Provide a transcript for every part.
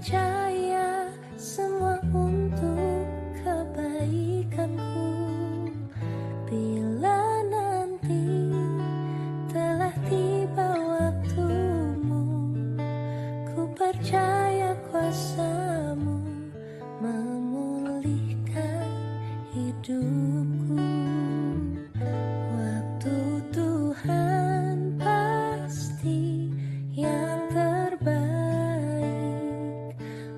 percaya semua untuk kebaikanku. Bila nanti telah tiba waktumu, ku percaya kuasamu memulihkan hidupku. Waktu Tuhan pasti yang terbaik,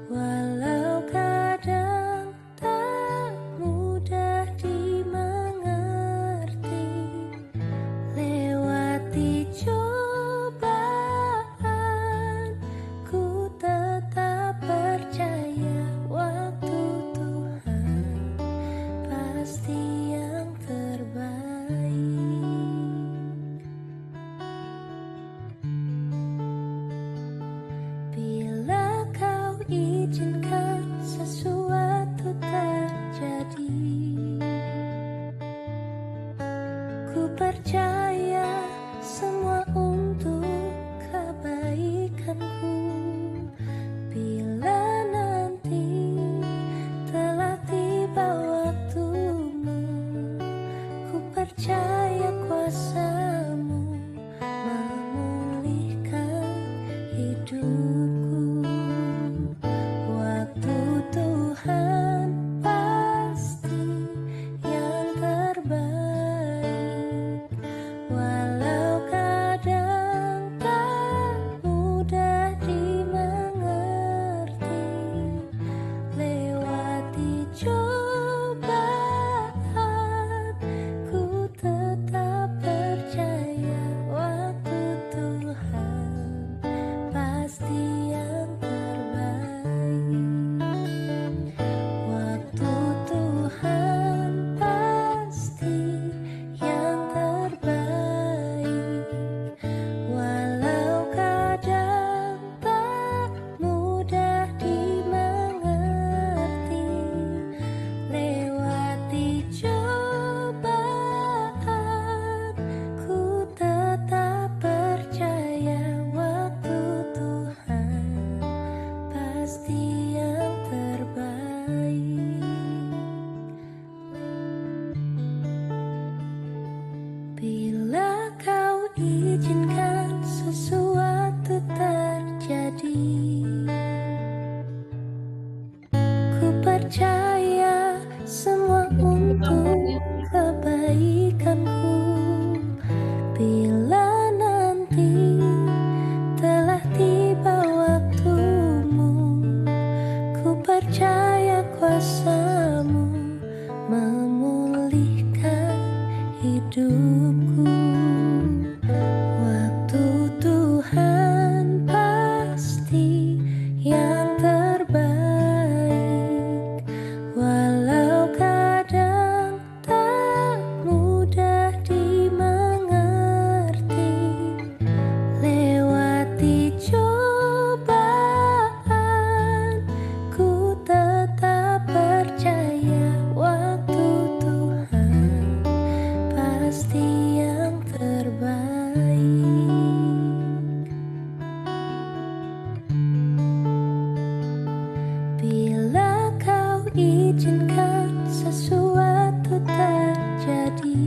walau kadang tak mudah dimengerti. Lewati cobaan, ku tetap percaya waktu Tuhan pasti yang terbaik. Bila kau izinkan sesuatu terjadi, ku percaya semua untuk kebaikanku. Bila nanti telah tiba waktumu, ku percaya kuasamu memulihkan hidupku. Waktu Tuhan pasti yang terbaik, walau kadang tak mudah dimengerti. Lewati cobaan, ku tetap percaya waktu Tuhan pasti yang terbaik. Waktu Tuhan pasti yang terbaik, walau kadang tak mudah dimengerti. Lewati cobaan, ku tetap percaya waktu Tuhan pasti yang terbaik. Bila kau izinkan sesuatu terjadi, ku percaya semua untuk kebaikanku. Bila nanti telah tiba waktumu, ku percaya kuasamu memulihkan hidupku. Waktu Tuhan pasti yang terbaik, walau kadang tak mudah dimengerti. Lewati cobaan, ku tetap percaya waktu Tuhan pasti yang terbaik. Bila kau izinkan sesuatu terjadi,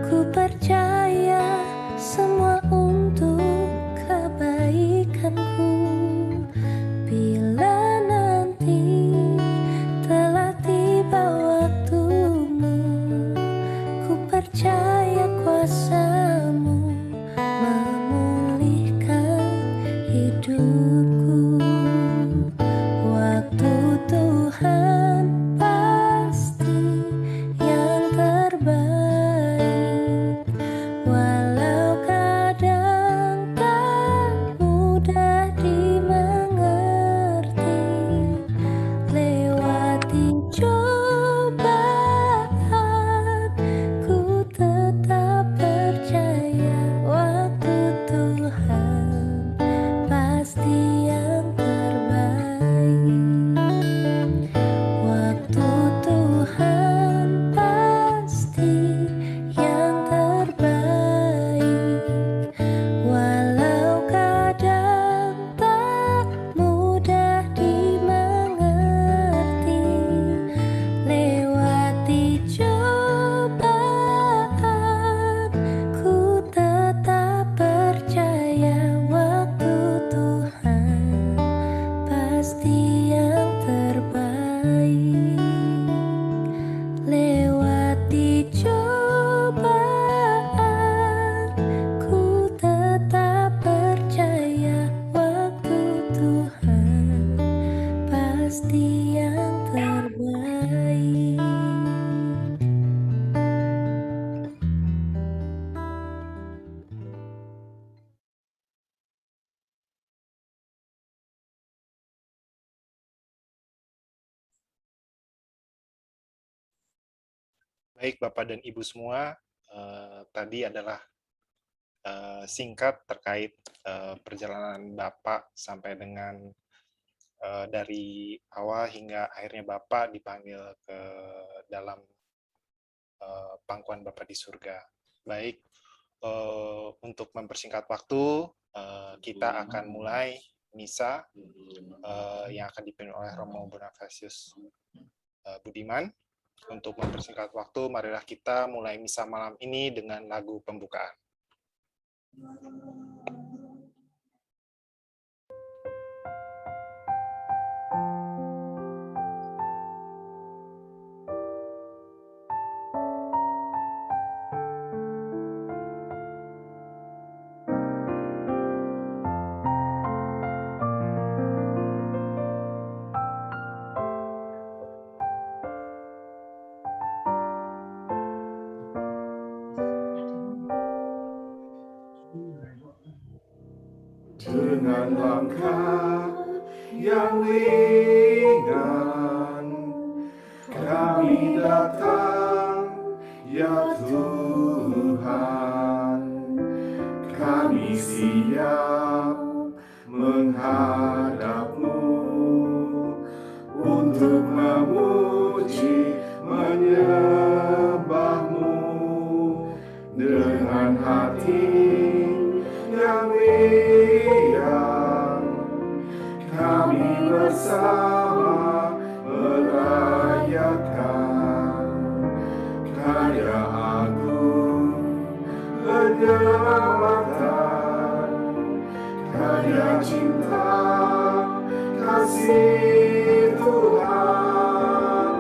ku percaya semua untuk kebaikanku. Bila nanti telah tiba waktumu, ku percaya kuasamu memulihkan hidupku. Waktu Tuhan pasti yang terbaik, Baik Bapak dan Ibu semua, tadi adalah singkat terkait perjalanan Bapak sampai dengan dari awal hingga akhirnya Bapak dipanggil ke dalam pangkuan Bapak di surga. Baik, untuk mempersingkat waktu, kita akan mulai misa yang akan dipimpin oleh Romo Bonifacius Budiman. Untuk mempersingkat waktu, marilah kita mulai misa malam ini dengan lagu pembukaan. Dengan langkah yang ringan kami datang, ya Tuhan. Kami siap menghadap-Mu untuk memuji, menyembah-Mu dengan hati yang riang. Kami bersama merayakan karya agung penyelamatan, karya cinta kasih Tuhan,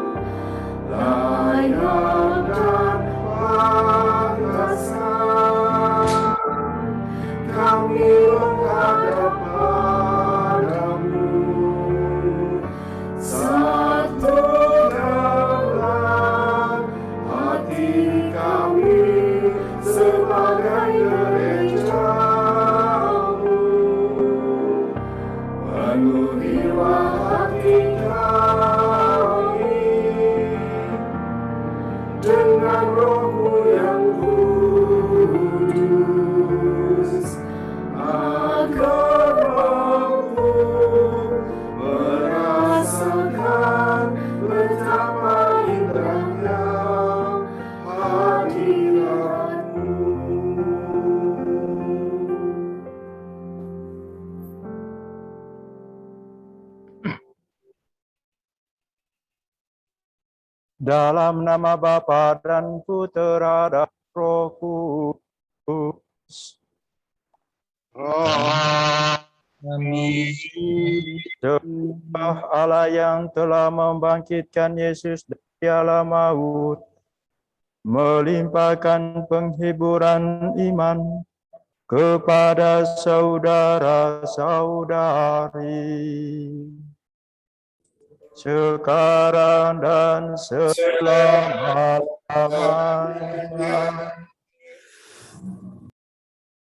layak dan pantasan. Kami menghadap padamu, satukanlah hati kami sebagai gereja-Mu. Penuhilah hati kami dengan Roh-Mu yang kudus, agar mampu merasakan betapa indahnya hadirat-Mu. Dalam nama Bapa dan Putera dan Roh Kudus. Amin. Sembah Allah yang telah membangkitkan Yesus dari alam maut, melimpahkan penghiburan iman kepada saudara-saudari. Sekarang dan selama-lamanya.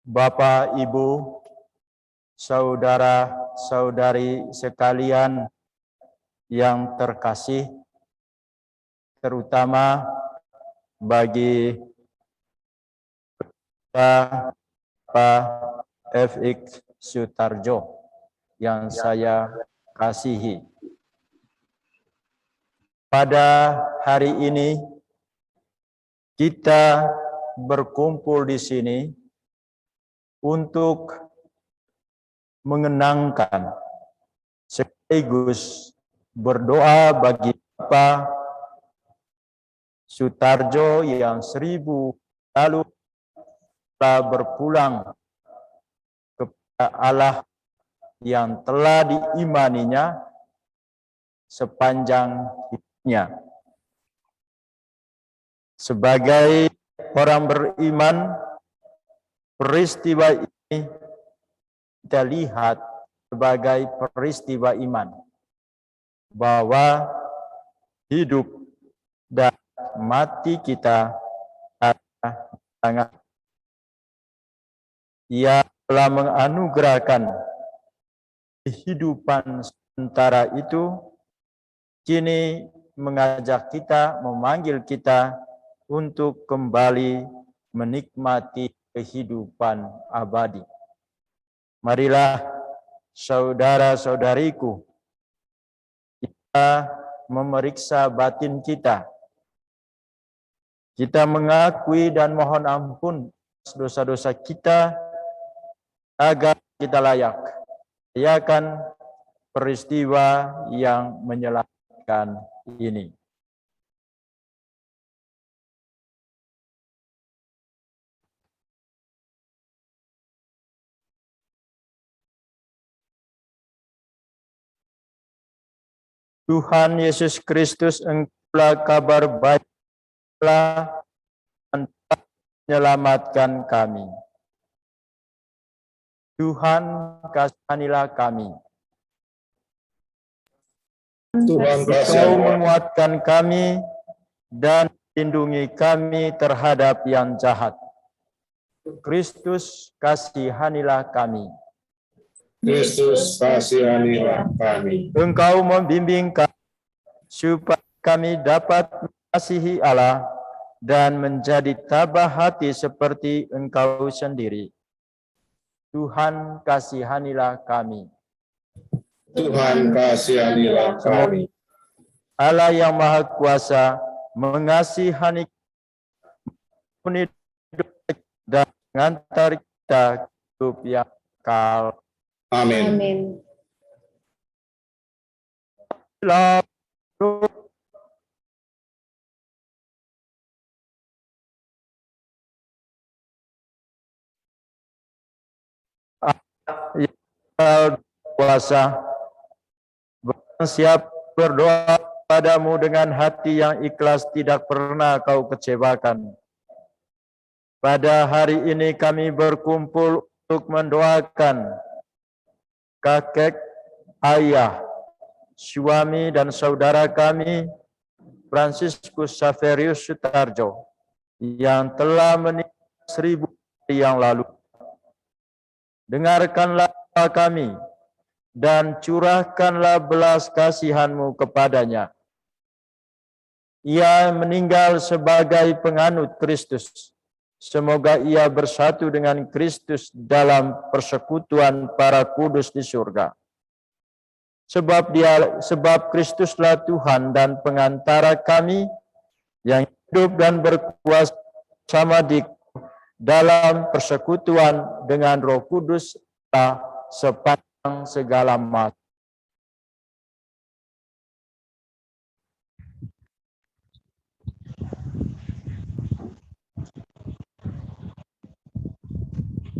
Bapak, Ibu, saudara-saudari sekalian yang terkasih, terutama bagi Pak FX Sutarjo yang saya kasihi. Pada hari ini kita berkumpul di sini untuk mengenangkan sekaligus berdoa bagi Bapak Sutarjo yang 1000 lalu telah berpulang kepada Allah yang telah diimaninya sepanjang hidupnya. Sebagai orang beriman, peristiwa ini kita lihat sebagai peristiwa iman, bahwa hidup dan mati kita adalah tangan. Ia telah menganugerahkan kehidupan sementara itu, kini mengajak kita, memanggil kita untuk kembali menikmati kehidupan abadi. Marilah saudara-saudariku, kita memeriksa batin kita. Kita mengakui dan mohon ampun dosa-dosa kita agar kita layak merayakan peristiwa yang menyelamatkan ini. Tuhan Yesus Kristus, Engkaulah kabar baik telah menyelamatkan kami. Tuhan, kasihanilah kami. Tuhan Engkau kasihanilah. menguatkan kami dan lindungi kami terhadap yang jahat. Kristus, kasihanilah kami. Kristus kasihanilah kami. Engkau membimbing kami supaya kami dapat mengasihi Allah dan menjadi tabah hati seperti Engkau sendiri. Tuhan, kasihanilah kami. Tuhan kasihanilah kami. Allah yang Maha Kuasa mengasihani kami dan mengantar kita hidup yang kekal. Amin. Yang kuasa, barang siapa berdoa padamu dengan hati yang ikhlas, tidak pernah kau kecewakan. Pada hari ini kami berkumpul untuk mendoakan kakek, ayah, suami dan saudara kami, Fransiskus Saverius Sutarjo, yang telah meninggal 1000 hari yang lalu. Dengarkanlah kami dan curahkanlah belas kasihan-Mu kepadanya. Ia meninggal sebagai penganut Kristus. Semoga ia bersatu dengan Kristus dalam persekutuan para kudus di surga. Sebab Kristuslah Tuhan dan pengantara kami yang hidup dan berkuasa sama di dalam persekutuan dengan Roh Kudus sepanjang segala masa.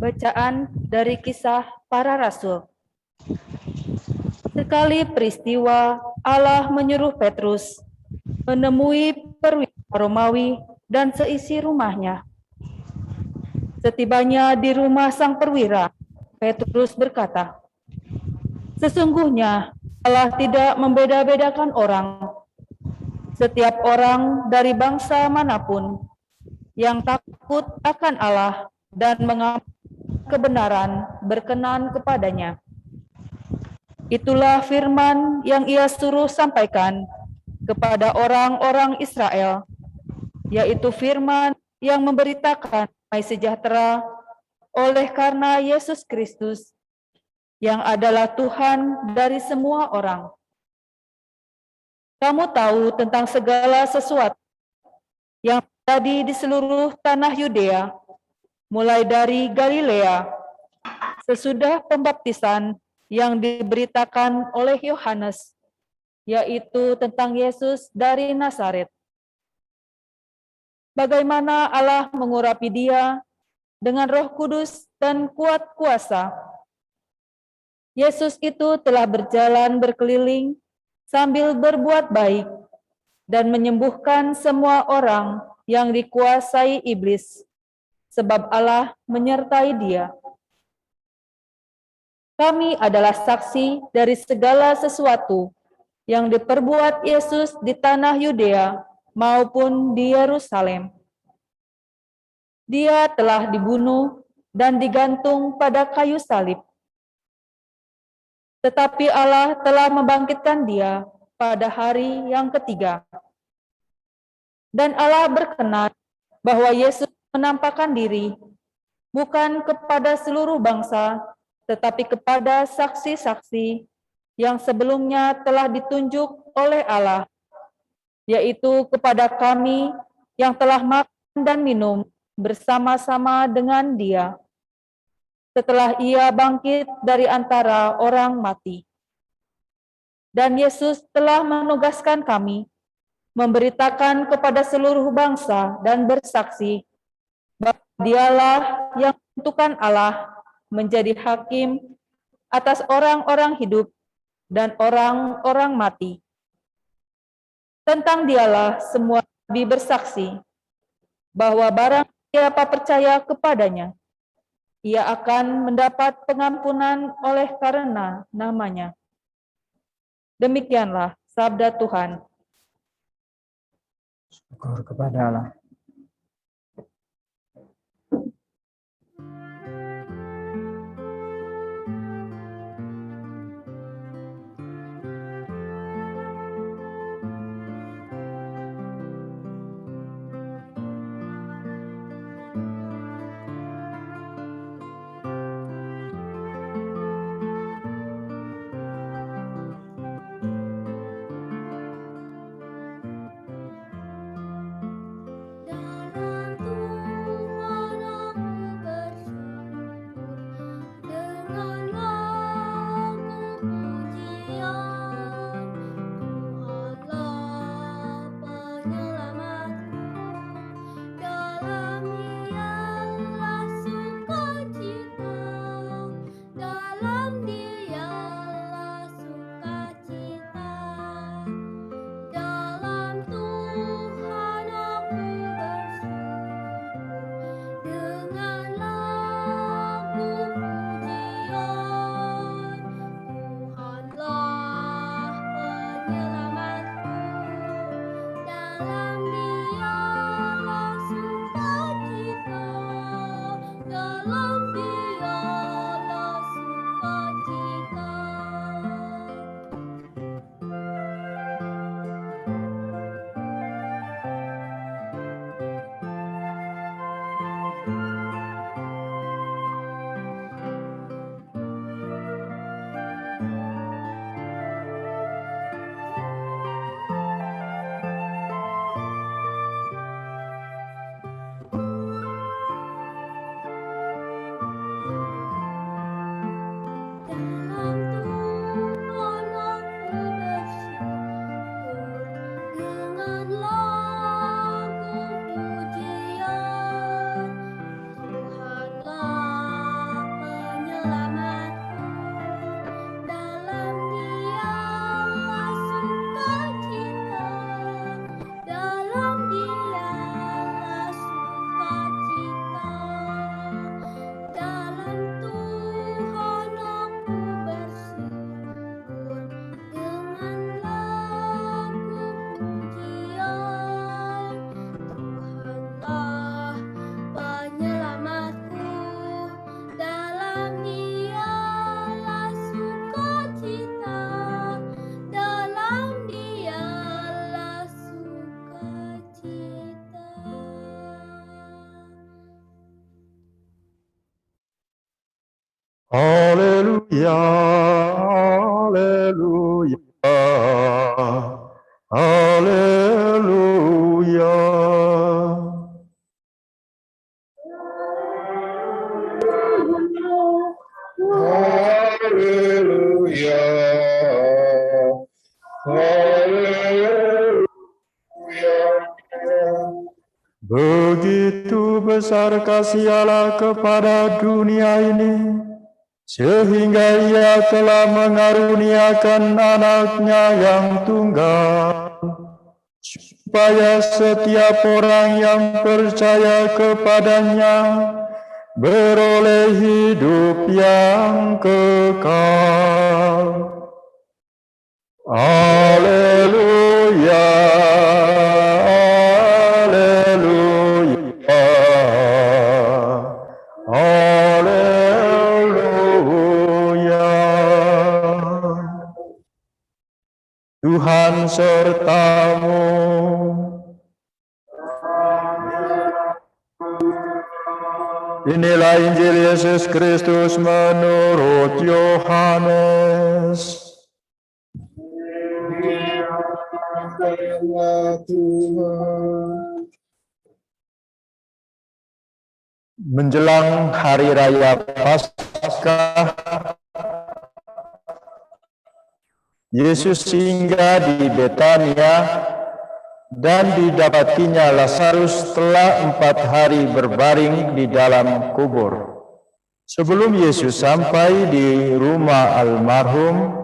Bacaan dari Kisah Para Rasul. Sekali peristiwa, Allah menyuruh Petrus menemui perwira Romawi dan seisi rumahnya. Setibanya di rumah sang perwira, Petrus berkata, "Sesungguhnya Allah tidak membeda-bedakan orang. Setiap orang dari bangsa manapun yang takut akan Allah dan mengamalkan kebenaran berkenan kepadanya. Itulah firman yang ia suruh sampaikan kepada orang-orang Israel, yaitu firman yang memberitakan damai sejahtera oleh karena Yesus Kristus, yang adalah Tuhan dari semua orang. Kamu tahu tentang segala sesuatu yang terjadi di seluruh tanah Yudea, mulai dari Galilea, sesudah pembaptisan yang diberitakan oleh Yohanes, yaitu tentang Yesus dari Nazaret. Bagaimana Allah mengurapi dia dengan Roh Kudus dan kuat kuasa. Yesus itu telah berjalan berkeliling sambil berbuat baik dan menyembuhkan semua orang yang dikuasai iblis, sebab Allah menyertai dia. Kami adalah saksi dari segala sesuatu yang diperbuat Yesus di tanah Yudea maupun di Yerusalem. Dia telah dibunuh dan digantung pada kayu salib. Tetapi Allah telah membangkitkan dia pada hari yang ketiga. Dan Allah berkenan bahwa Yesus menampakkan diri bukan kepada seluruh bangsa, tetapi kepada saksi-saksi yang sebelumnya telah ditunjuk oleh Allah, yaitu kepada kami yang telah makan dan minum bersama-sama dengan Dia setelah Ia bangkit dari antara orang mati. Dan Yesus telah menugaskan kami memberitakan kepada seluruh bangsa dan bersaksi bahwa Dialah yang menentukan Allah menjadi hakim atas orang-orang hidup dan orang-orang mati. Tentang Dialah semua nabi bersaksi bahwa barang siapa percaya kepadanya, ia akan mendapat pengampunan oleh karena namanya. Demikianlah sabda Tuhan. Syukur kepada Allah. Dalam Tuhan aku bersyukur dengan lagu pujian. Tuhanlah penyelamatku, dalam Dialah sukacita, dalam Dialah sukacita. Dalam Tuhan aku bersyukur dengan lagu pujian. Tuhanlah penyelamatku, dalam Dialah sukacita, dalam Dialah sukacita. Dalam Tuhan aku bersyukur dengan lagu pujian. Tuhanlah penyelamatku, dalam Dialah sukacita, dalam Dialah sukacita. Dalam Tuhan aku bersyukur dengan lagu pujian. Tuhanlah penyelamatku, dalam Dialah sukacita, dalam Dialah sukacita. Haleluya, haleluya, haleluya. Haleluya. Haleluya. Begitu besar kasih Allah kepada dunia ini, sehingga Ia telah mengaruniakan anaknya yang tunggal, supaya setiap orang yang percaya kepadanya beroleh hidup yang kekal. Haleluya, haleluya, haleluya. Tuhan sertamu. Inilah Injil Yesus Kristus menurut Yohanes. Tuhan. Menjelang hari raya Paskah, Yesus singgah di Betania dan didapatinya Lazarus telah 4 hari berbaring di dalam kubur. Sebelum Yesus sampai di rumah almarhum,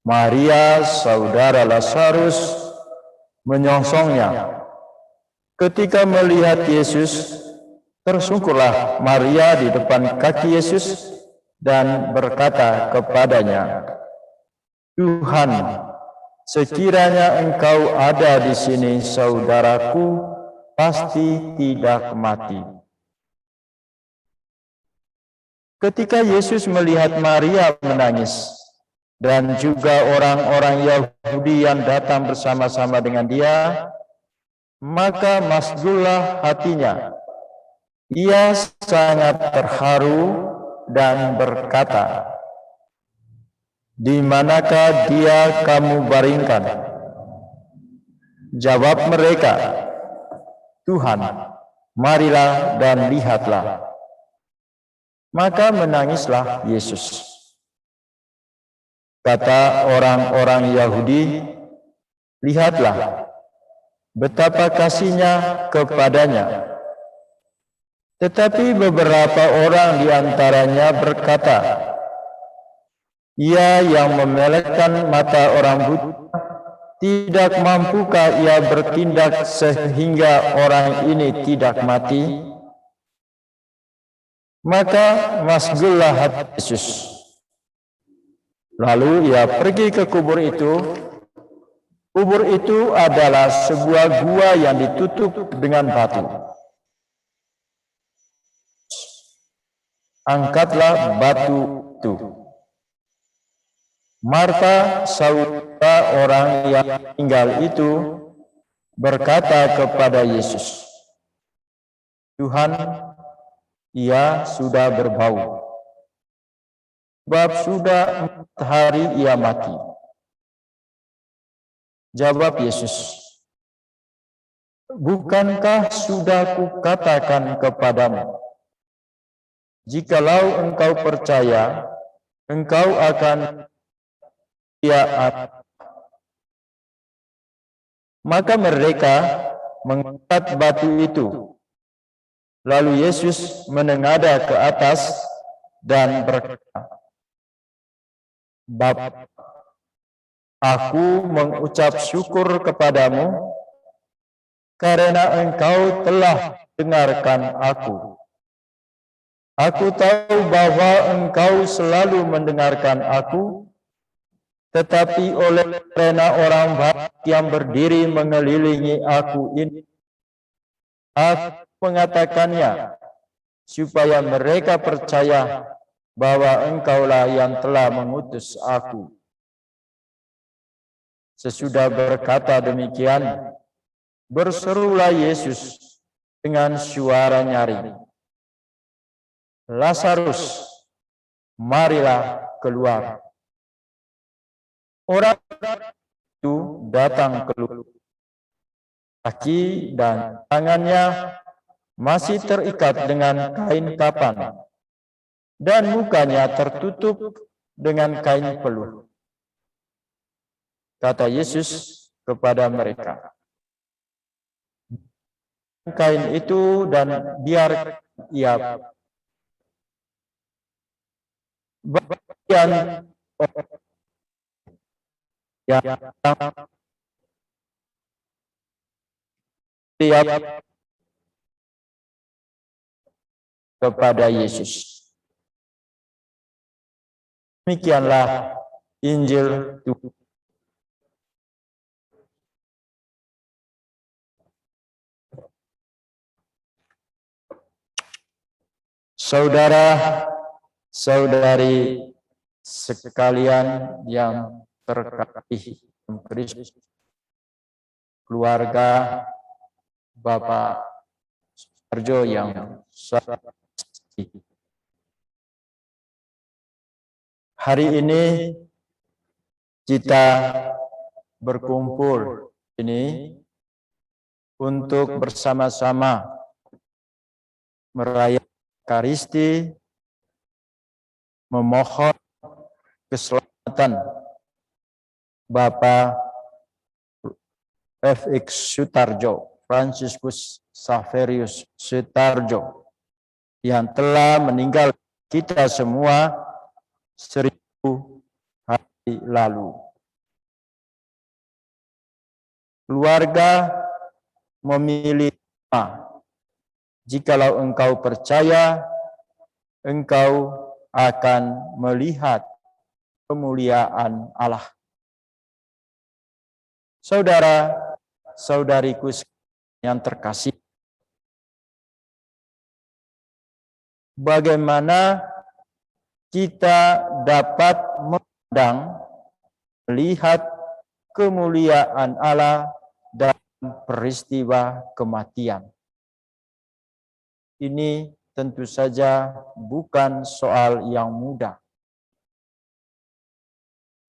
Maria, saudara Lazarus, menyongsongnya. Ketika melihat Yesus, tersungkurlah Maria di depan kaki Yesus dan berkata kepadanya, "Tuhan, sekiranya Engkau ada di sini, saudaraku pasti tidak mati." Ketika Yesus melihat Maria menangis, dan juga orang-orang Yahudi yang datang bersama-sama dengan dia, maka masgullah hatinya. Ia sangat terharu dan berkata, "Di manakah dia kamu baringkan?" Jawab mereka, "Tuhan, marilah dan lihatlah." Maka menangislah Yesus. Kata orang-orang Yahudi, "Lihatlah betapa kasihnya kepadanya." Tetapi beberapa orang di antaranya berkata, "Ia yang memelekkan mata orang buta, tidak mampukah ia bertindak sehingga orang ini tidak mati?" Maka masgullah hati Yesus. Lalu ia pergi ke kubur itu. Kubur itu adalah sebuah gua yang ditutup dengan batu. Angkatlah batu itu. Marta, saudara orang yang tinggal itu, berkata kepada Yesus, "Tuhan, ia sudah berbau, sebab sudah 4 hari ia mati." Jawab Yesus, "Bukankah sudah kukatakan kepadamu, jikalau engkau percaya, engkau akan lihat." Maka mereka mengangkat batu itu. Lalu Yesus menengadah ke atas dan berkata, "Bapa, aku mengucap syukur kepadamu karena Engkau telah dengarkan aku. Aku tahu bahwa Engkau selalu mendengarkan aku, tetapi oleh karena orang baik yang berdiri mengelilingi aku ini, aku mengatakannya, supaya mereka percaya bahwa Engkaulah yang telah mengutus aku." Sesudah berkata demikian, berserulah Yesus dengan suara nyaring, "Lazarus, marilah keluar." Orang itu datang keluar. Kaki dan tangannya masih terikat dengan kain kapan, dan mukanya tertutup dengan kain peluh. Kata Yesus kepada mereka, "Kain itu dan biar ia." Bagian yang tiap kepada Yesus. Demikianlah Injil Tuhan. Saudara-saudari sekalian yang terkasih Kristus, keluarga Bapak Suharjo yang Hari ini kita berkumpul ini untuk bersama-sama merayakan Ekaristi, memohon keselamatan Bapak F.X. Sutarjo, Franciscus Saverius Sutarjo, yang telah meninggal kita semua 1000 hari lalu. Keluarga memilih nama. Jikalau engkau percaya, engkau akan melihat kemuliaan Allah. Saudara-saudariku yang terkasih, bagaimana kita dapat memandang, melihat kemuliaan Allah dalam peristiwa kematian? Ini tentu saja bukan soal yang mudah.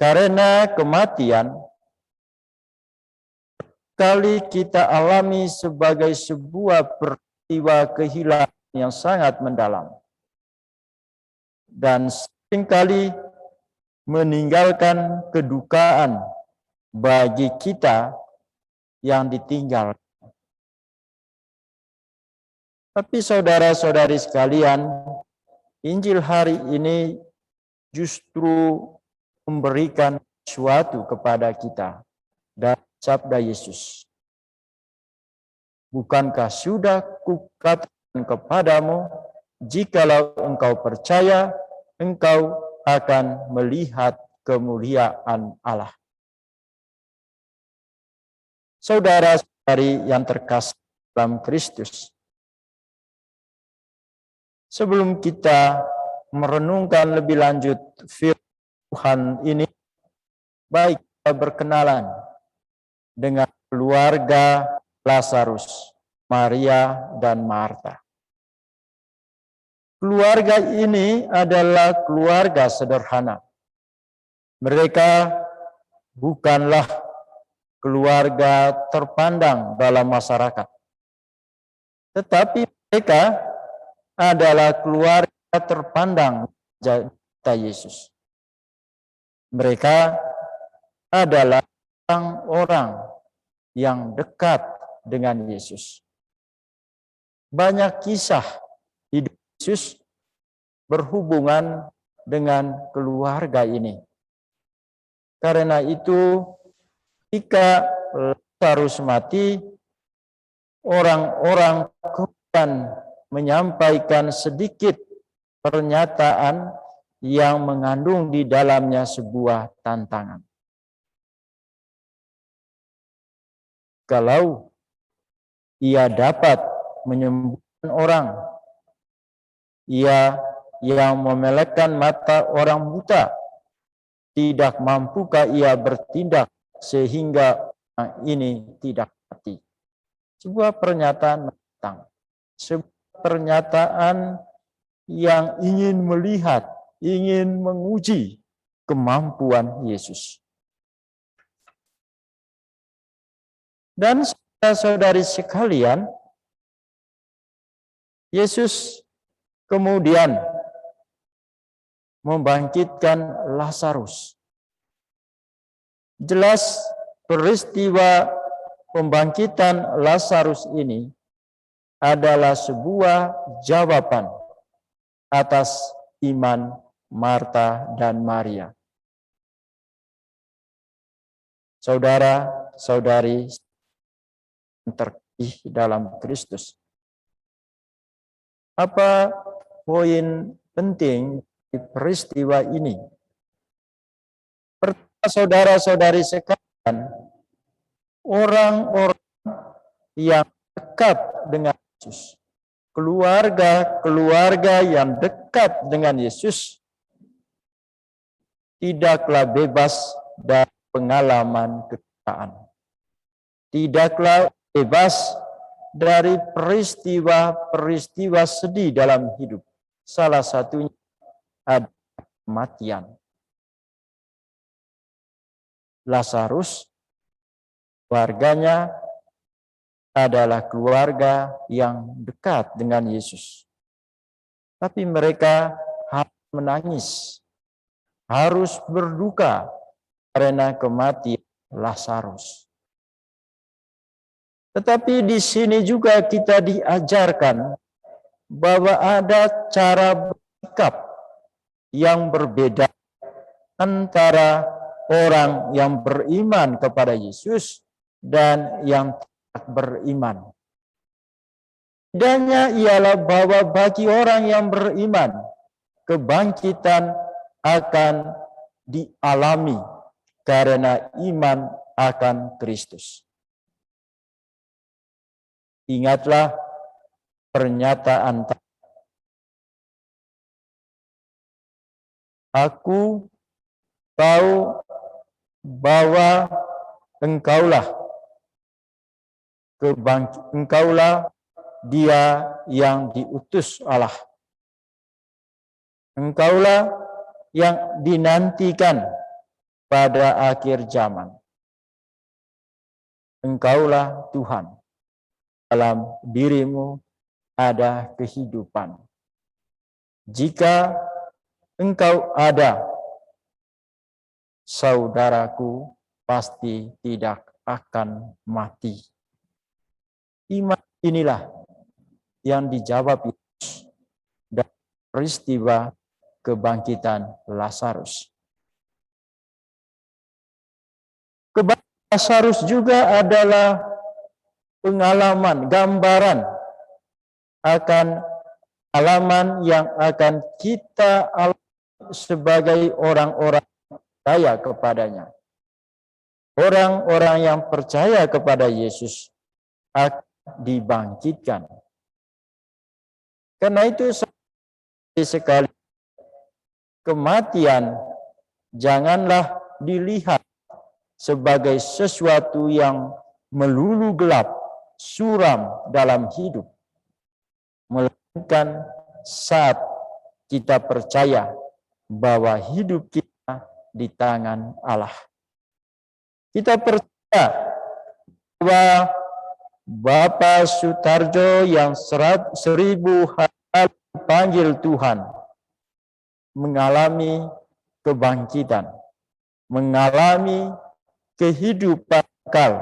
Karena kematian kali kita alami sebagai sebuah peristiwa kehilangan yang sangat mendalam. Dan seringkali meninggalkan kedukaan bagi kita yang ditinggal. Tapi saudara-saudari sekalian, Injil hari ini justru memberikan sesuatu kepada kita dari sabda Yesus. Bukankah sudah kukatakan kepadamu, jikalau engkau percaya, engkau akan melihat kemuliaan Allah. Saudara-saudari yang terkasih dalam Kristus, sebelum kita merenungkan lebih lanjut firman Tuhan ini, baik kita berkenalan dengan keluarga Lazarus, Maria dan Marta. Keluarga ini adalah keluarga sederhana. Mereka bukanlah keluarga terpandang dalam masyarakat, tetapi mereka adalah keluarga terpandang kita Yesus. Mereka adalah orang-orang yang dekat dengan Yesus. Banyak kisah hidup Yesus berhubungan dengan keluarga ini. Karena itu, ketika Lazarus mati, orang-orang kemudian menyampaikan sedikit pernyataan yang mengandung di dalamnya sebuah tantangan. Kalau ia dapat menyembuhkan orang, ia yang memelekkan mata orang buta, tidak mampukah ia bertindak sehingga orang ini tidak mati? Sebuah pernyataan menantang. Sebuah pernyataan yang ingin melihat, ingin menguji kemampuan Yesus. Dan saudara-saudari sekalian, Yesus kemudian membangkitkan Lazarus. Jelas peristiwa pembangkitan Lazarus ini adalah sebuah jawaban atas iman Marta dan Maria. Saudara-saudari terkasih dalam Kristus, apa poin penting di peristiwa ini? Pertama, saudara-saudari sekalian, orang-orang yang dekat dengan Yesus, keluarga yang dekat dengan Yesus, tidaklah bebas dari pengalaman kedukaan. Tidaklah bebas dari peristiwa-peristiwa sedih dalam hidup. salah satunya adalah kematian. Lazarus, keluarganya adalah keluarga yang dekat dengan Yesus. Tapi mereka harus menangis, harus berduka karena kematian Lazarus. Tetapi di sini juga kita diajarkan bahwa ada cara bersikap yang berbeda antara orang yang beriman kepada Yesus dan yang tidak beriman. Bedanya ialah bahwa bagi orang yang beriman, kebangkitan akan dialami karena iman akan Kristus. Ingatlah pernyataan aku tahu bahwa engkaulah dia yang diutus Allah. Engkaulah yang dinantikan pada akhir zaman. Engkaulah Tuhan. Dalam dirimu ada kehidupan. Jika engkau ada, saudaraku pasti tidak akan mati. Iman inilah yang dijawab Yesus dan peristiwa kebangkitan Lazarus. Kebangkitan Lazarus juga adalah pengalaman, gambaran akan alaman yang akan kita alami sebagai orang-orang percaya kepadanya. Orang-orang yang percaya kepada Yesus akan dibangkitkan. Karena itu sekali kematian janganlah dilihat sebagai sesuatu yang melulu gelap, suram dalam hidup, melainkan saat kita percaya bahwa hidup kita di tangan Allah. Kita percaya bahwa Bapak Sutarjo yang 1000 hari dipanggil Tuhan mengalami kebangkitan, mengalami kehidupan kekal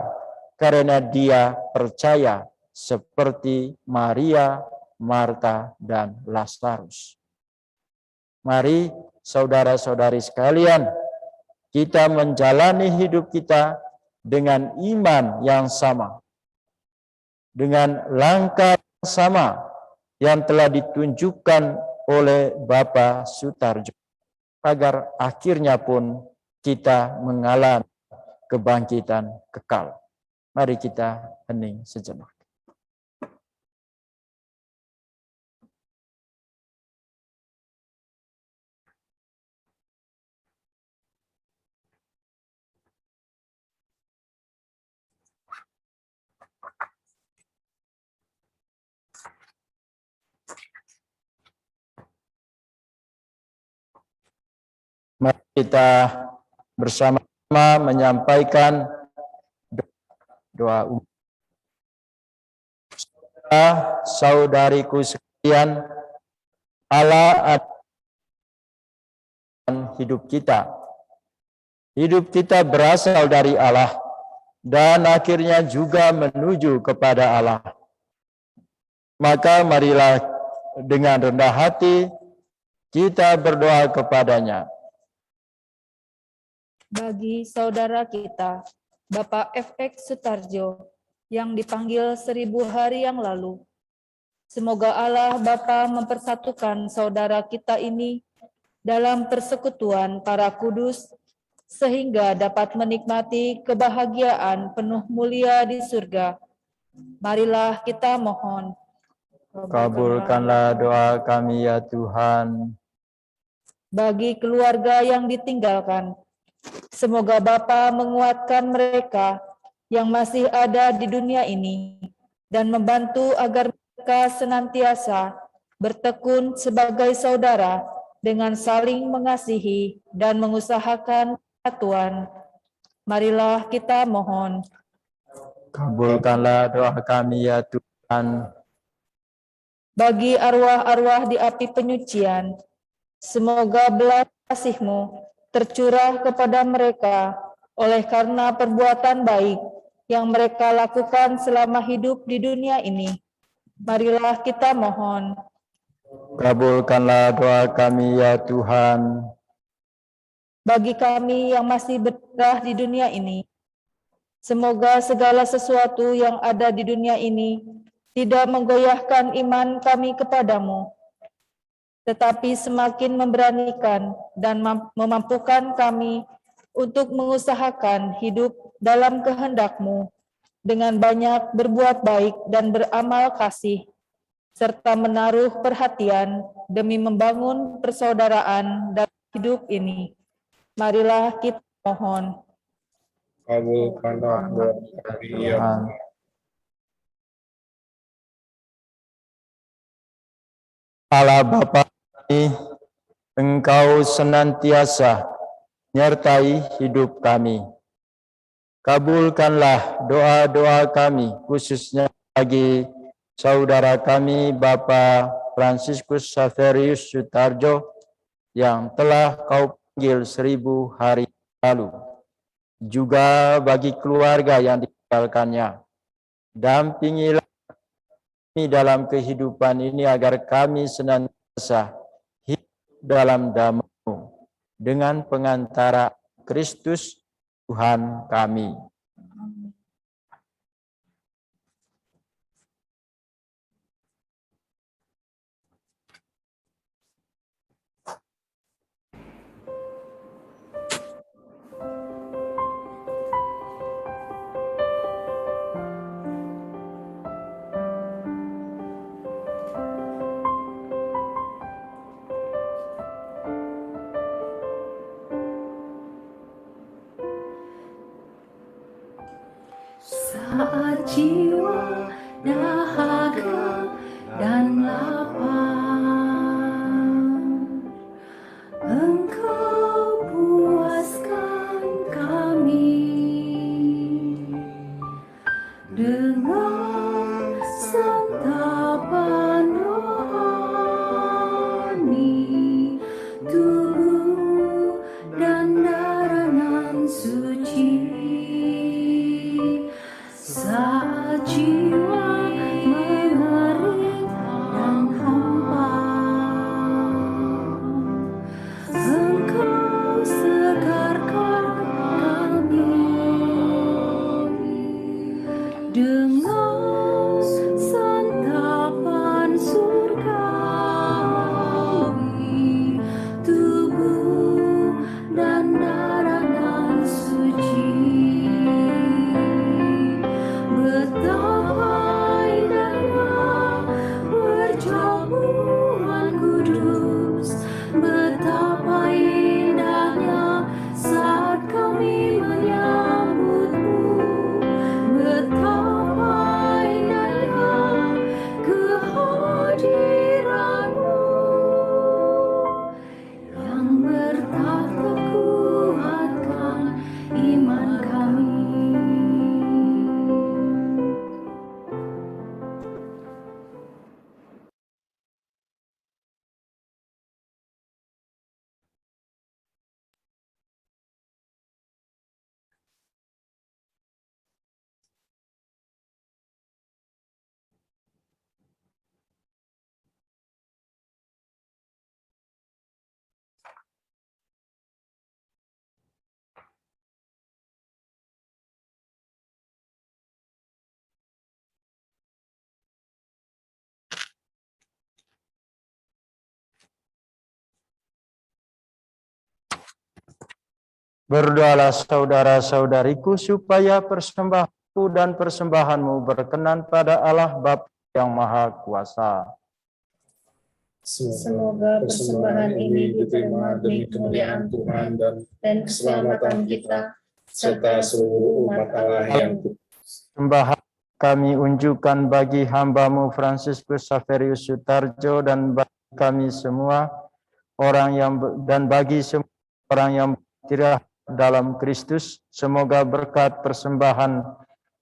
karena dia percaya seperti Maria, Marta, dan Lazarus. Mari saudara-saudari sekalian, kita menjalani hidup kita dengan iman yang sama, dengan langkah yang sama yang telah ditunjukkan oleh Bapak Sutarjo, agar akhirnya pun kita mengalami kebangkitan kekal. Mari kita hening sejenak. Mari kita bersama-sama menyampaikan doa umum. Saudariku sekalian, Allah adalah hidup kita. Hidup kita berasal dari Allah dan akhirnya juga menuju kepada Allah. Maka marilah dengan rendah hati kita berdoa kepadanya. Bagi saudara kita, Bapak FX Sutarjo, yang dipanggil 1000 hari yang lalu, semoga Allah Bapa mempersatukan saudara kita ini dalam persekutuan para kudus, sehingga dapat menikmati kebahagiaan penuh mulia di surga. Marilah kita mohon. Kabulkanlah doa kami ya Tuhan. Bagi keluarga yang ditinggalkan, semoga Bapa menguatkan mereka yang masih ada di dunia ini dan membantu agar mereka senantiasa bertekun sebagai saudara dengan saling mengasihi dan mengusahakan persatuan. Marilah kita mohon. Kabulkanlah doa kami ya Tuhan. Bagi arwah-arwah di api penyucian, semoga belas kasih-Mu tercurah kepada mereka oleh karena perbuatan baik yang mereka lakukan selama hidup di dunia ini. Marilah kita mohon. Kabulkanlah doa kami ya Tuhan. Bagi kami yang masih berdarah di dunia ini, semoga segala sesuatu yang ada di dunia ini tidak menggoyahkan iman kami kepadamu, tetapi semakin memberanikan dan memampukan kami untuk mengusahakan hidup dalam kehendak-Mu dengan banyak berbuat baik dan beramal kasih, serta menaruh perhatian demi membangun persaudaraan dalam hidup ini. Marilah kita mohon. Kabulkanlah doa kami ya Tuhan. Allah Bapa kami, Engkau senantiasa menyertai hidup kami. Kabulkanlah doa-doa kami, khususnya bagi saudara kami Bapak Fransiskus Saverius Sutarjo yang telah Kau panggil 1000 hari lalu. Juga bagi keluarga yang ditinggalkannya. Dampingilah kami dalam kehidupan ini agar kami senantiasa hidup dalam damai-Mu dengan pengantara Kristus Tuhan kami. Saat jiwa dahaga dan lapar, Engkau puaskan kami dengan santapan rohani, tubuh dan darah nan suci. Saat jiwa mengering dan hampa, Engkau segarkan kami dengan santapan surgawi, tubuh dan darah nan suci. Betapa indahnya perjamuan kudus, betapa indahnya saat kami menyambut-Mu, betapa indahnya kehadiran-Mu yang bertahta kuatkan iman kami. Berdoalah saudara-saudariku supaya persembahanku dan persembahanmu berkenan pada Allah Bapa yang Maha Kuasa. Semoga persembahan ini diterima demi kemuliaan Tuhan dan keselamatan kita, serta seluruh umat Allah yang Persembahan kami unjukkan bagi hamba-Mu Fransiskus Saverius Sutarjo dan bagi kami semua bagi semua orang yang beristirahat dalam Kristus, semoga berkat persembahan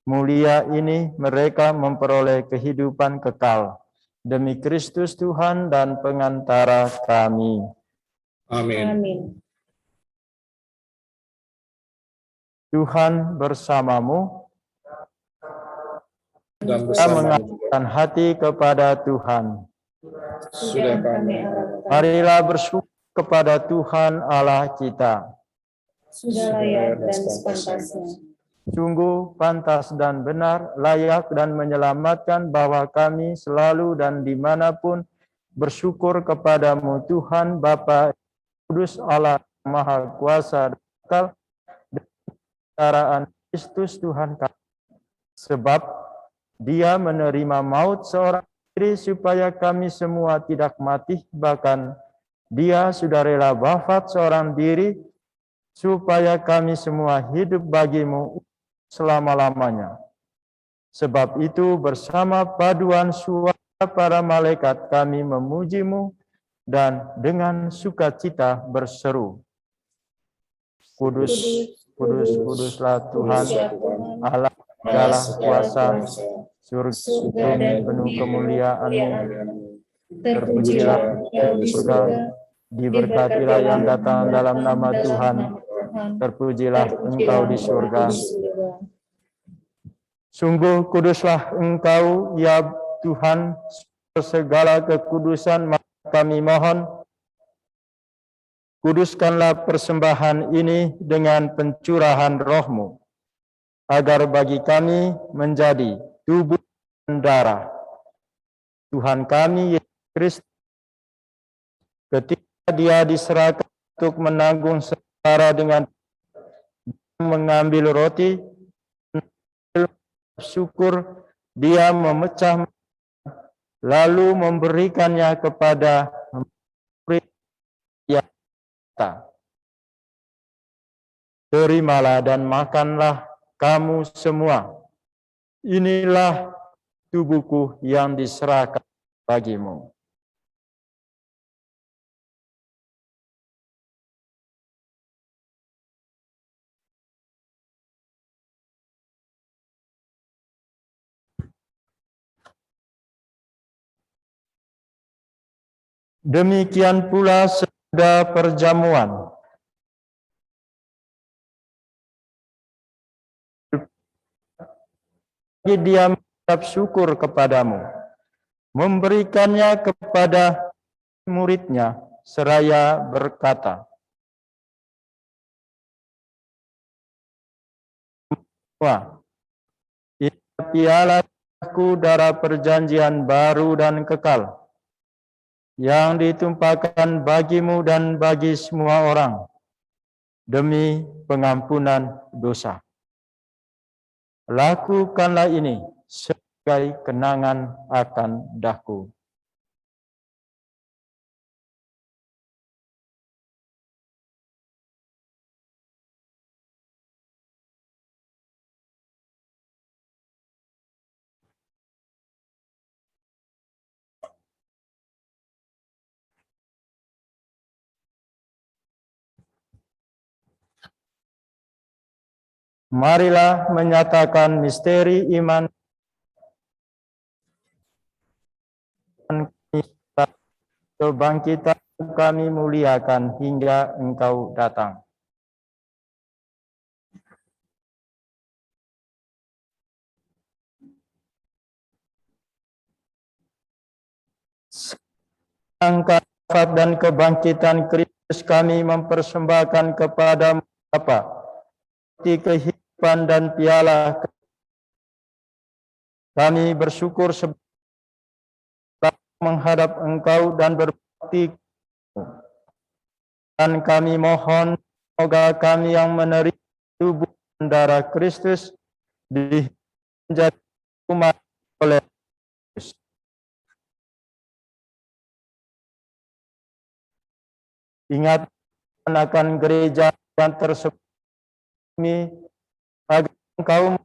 mulia ini mereka memperoleh kehidupan kekal. Demi Kristus Tuhan dan pengantara kami. Amin. Tuhan bersamamu. Dan Kita bersama mengarahkan hati kepada Tuhan. sudah kami Marilah bersyukur kepada Tuhan Allah kita. sudah layak dan sepantasnya. Sungguh pantas dan benar, layak dan menyelamatkan bahwa kami selalu dan dimanapun bersyukur kepadamu Tuhan Bapa Kudus Allah Maha Kuasa dan Kekal, dengan Kristus Tuhan kami. Sebab Dia menerima maut seorang diri supaya kami semua tidak mati, bahkan Dia sudah rela wafat seorang diri supaya kami semua hidup bagimu selama-lamanya. Sebab itu bersama paduan suara para malaikat kami memuji-Mu dan dengan sukacita berseru, Kudus, kudus, kuduslah Tuhan Allah segala kuasa, surga dan penuh kemuliaan-Mu. Terpujilah di surga, diberkatilah yang datang dalam nama Tuhan. Terpujilah Engkau di surga. Sungguh kuduslah Engkau, ya Tuhan, segala kekudusan, maka kami mohon, kuduskanlah persembahan ini dengan pencurahan Roh-Mu, agar bagi kami menjadi tubuh dan darah Tuhan kami Yesus Kristus, ketika Dia diserahkan untuk menanggung secara dengan mengambil roti, syukur, Dia memecah lalu memberikannya kepada murid yang kita. Terimalah dan makanlah kamu semua. Inilah tubuhku yang diserahkan bagimu. Demikian pula sesudah perjamuan, Dia mengucap syukur kepadamu, memberikannya kepada muridnya, seraya berkata, ini pialaku darah perjanjian baru dan kekal, yang ditumpahkan bagimu dan bagi semua orang, demi pengampunan dosa. Lakukanlah ini sebagai kenangan akan daku. Marilah menyatakan misteri iman kebangkitan kami muliakan hingga Engkau datang. Angkat wafat dan kebangkitan Kristus kami mempersembahkan kepada-Mu Bapa, kehidupan dan piala. Kami bersyukur sebab menghadap Engkau dan berbakti, dan kami mohon semoga kami yang menerima tubuh dan darah Kristus menjadi umat oleh Kristus. Ingat akan gereja yang tersebut agar Engkau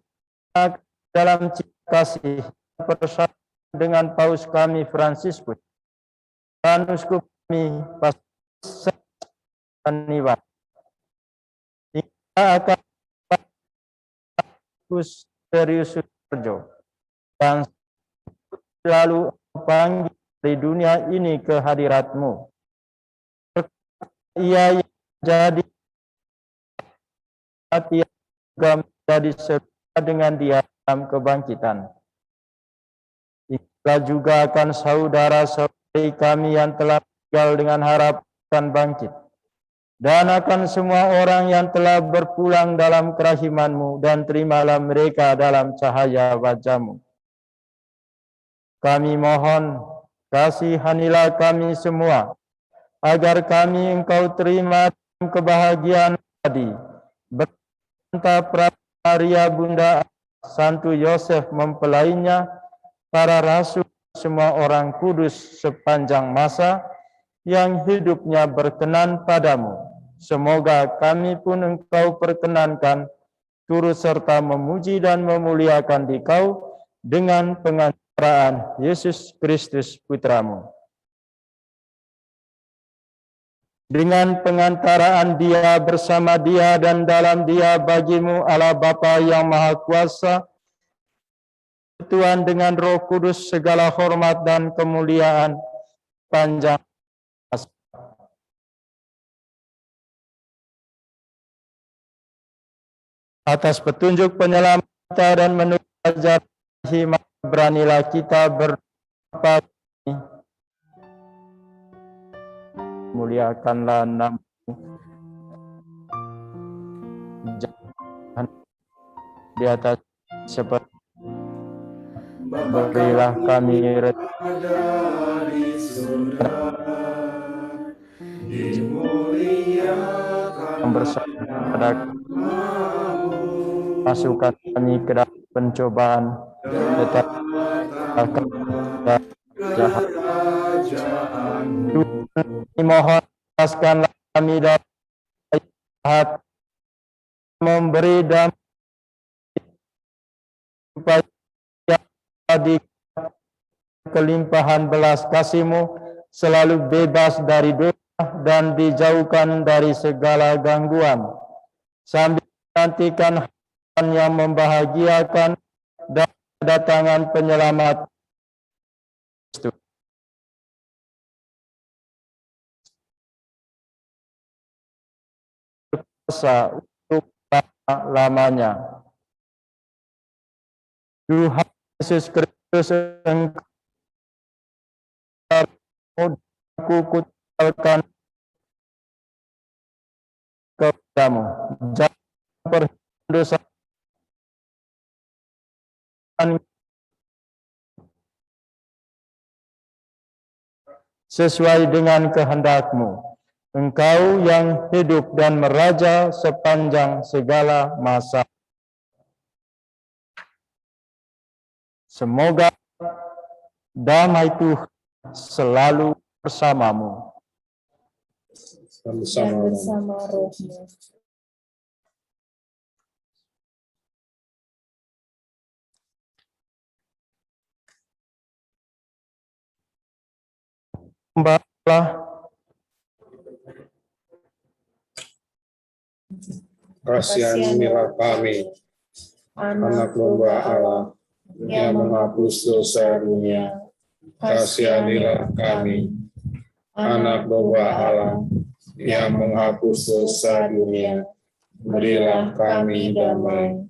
dalam cita kasih bersama dengan Paus kami Fransiskus dan uskup kami Pasaniwan. Kita akan serius Sutarjo dan selalu panggil dari dunia ini ke hadirat-Mu. Ia yang jadi hati juga menjadi serupa dengan Dia dalam kebangkitan. Inilah juga akan saudara-saudari kami yang telah tinggal dengan harapan bangkit, dan akan semua orang yang telah berpulang dalam kerahiman-Mu, dan terimalah mereka dalam cahaya wajah-Mu. Kami mohon, kasihanilah kami semua, agar kami Engkau terima dalam kebahagiaan abadi, berserta Maria Bunda, Santo Yosef mempelainya, para rasul, semua orang kudus sepanjang masa yang hidupnya berkenan padamu. Semoga kami pun Engkau perkenankan turut serta memuji dan memuliakan Dikau dengan pengantaraan Yesus Kristus Putra-Mu. Dengan pengantaraan Dia, bersama Dia, dan dalam Dia, bagi-Mu Allah Bapa yang Maha Kuasa, Tuhan dengan Roh Kudus, segala hormat dan kemuliaan panjang masa. Atas petunjuk penyelamat dan menurut ajaran hikmat, beranilah kita berdoa. Muliakanlah nama-Mu, jangan di atas seperti berilah kami rezeki dari surga, dimuliakan yang bersama pada masukkan kami ke dalam pencobaan, tetapi jahat. Mohon lepaskanlah kami dari jahat, memberi damai supaya di kelimpahan belas kasih-Mu selalu bebas dari dosa dan dijauhkan dari segala gangguan, sambil menantikan harapan yang membahagiakan dan kedatangan penyelamat Kristus. Untuk lamanya. Tuhan Yesus Kristus, Engkau aku kutukan kepadamu, jangan berdosa sesuai dengan kehendak-Mu. Engkau yang hidup dan meraja sepanjang segala masa. Semoga damai Tuhan selalu bersamamu. dan bersama rohmu. Sembahlah, kasihanilah kami, anak domba Allah yang menghapus dosa dunia. Kasihanilah kami, anak domba Allah yang menghapus dosa dunia. Berilah kami damai.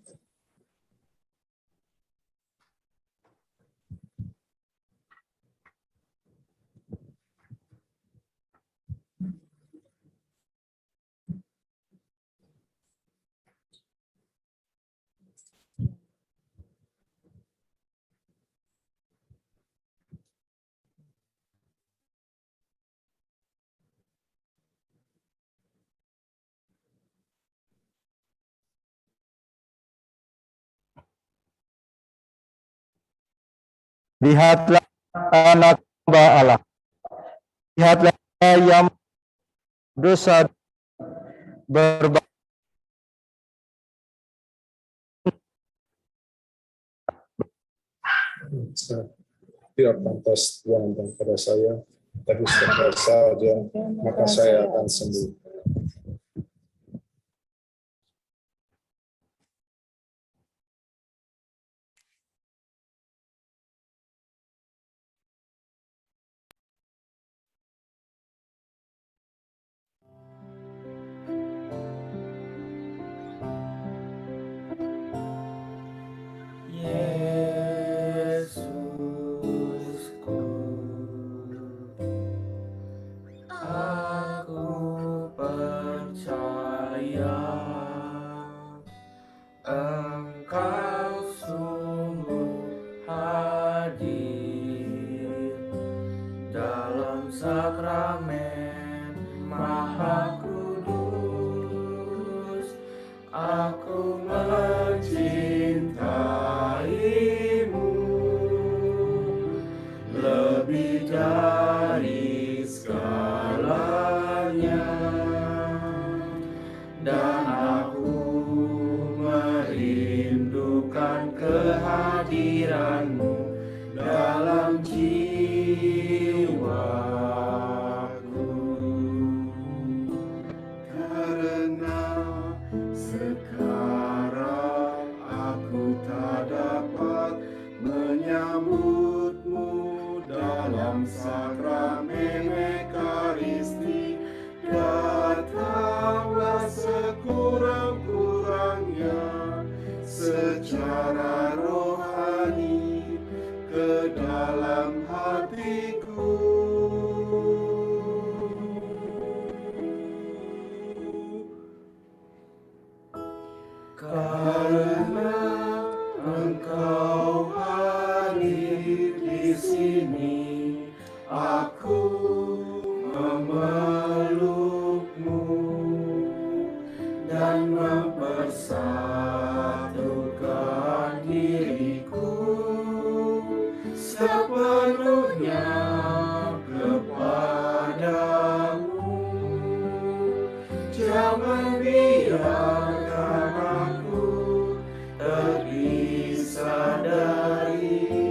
lihatlah anak domba Allah. Lihatlah yang dosa berbahaya. Tidak pantas Tuhan dan pada saya, tapi setelah saja maka saya akan sembuh. Yesusku, aku percaya Engkau sungguh hadir dalam sakramen Maha Kudus. Aku mencintaimu lebih dari segalanya, dan aku merindukan kehadiranmu dalam jiwaku. Karena sekarang aku tak dapat menyambutmu dalam sakramen Ekaristi, datanglah sekurang-kurangnya secara rohani ke dalam hatiku. Karena Engkau hadir di sini, aku memelukmu dan mempersatukan diriku sepenuhnya kepadamu. Jangan biarkan aku terpisah daripadamu.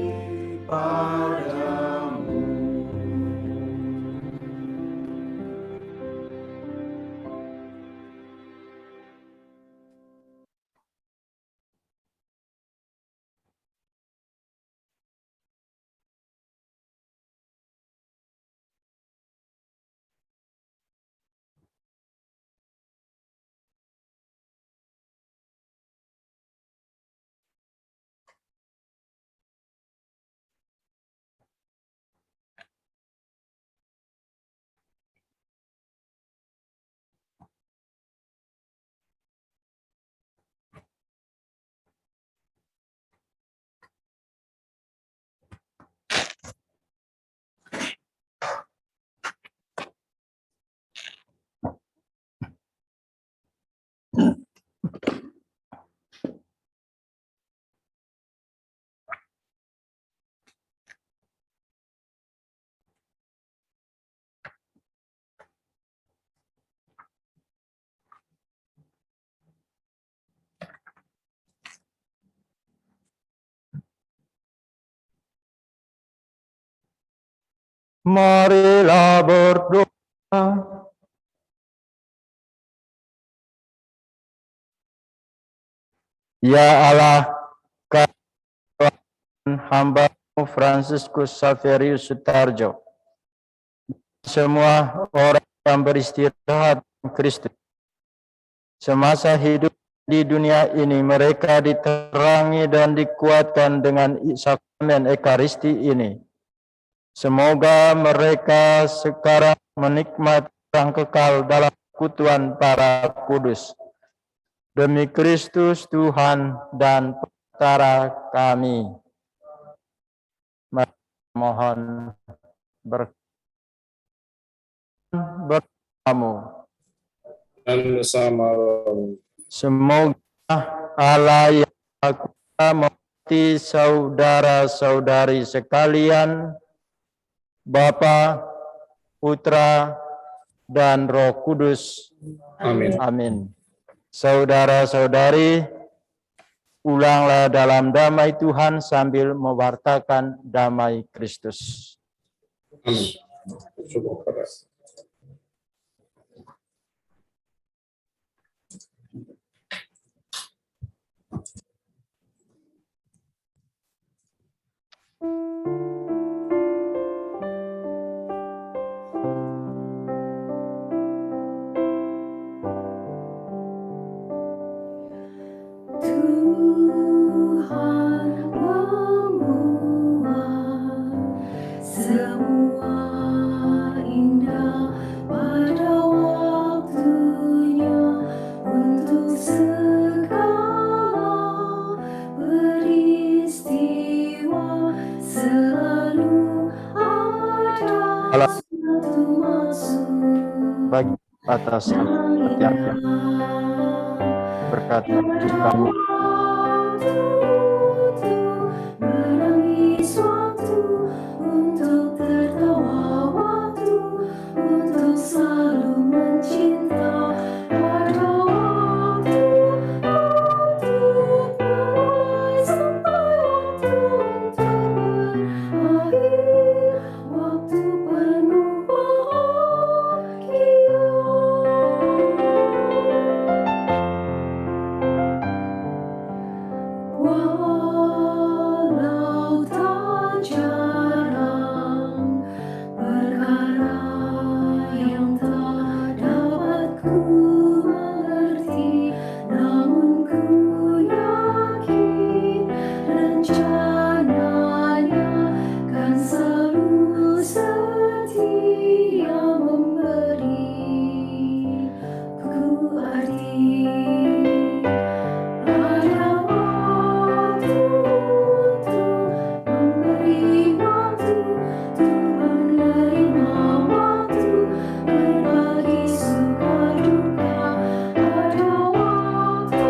Marilah berdoa. Ya Allah, hamba-Mu Fransiskus Saverius Sutarjo, semua orang yang beristirahat di Kristus. Semasa hidup di dunia ini, mereka diterangi dan dikuatkan dengan sakramen Ekaristi ini. Semoga mereka sekarang menikmati yang kekal dalam persekutuan para kudus. Demi Kristus Tuhan dan Perantara kami. Mohon bersamamu. Dan bersama rohmu. Semoga Allah yang Maha Kuasa memberkati saudara-saudari sekalian, Bapa, Putra, dan Roh Kudus. Amin. Amin. Saudara-saudari, Ulanglah dalam damai Tuhan sambil mewartakan damai Kristus. Amin. Syukur kepada Tuhan memuat semua indah pada waktunya untuk segala peristiwa selalu ada satu maksud Bagi atas yang berkat kami. Menangis waktu untuk tertawa waktu untuk selalu mencinta pada waktu sampai waktu untuk berakhir waktu penuh bahagia. Walau tak jarang perkara yang tak dapat ku mengerti, namun ku yakin rencananya kan selalu setia memberi ku arti. Ada waktu untuk memberi waktu untuk menerima waktu berbagi suka duka. Ada waktu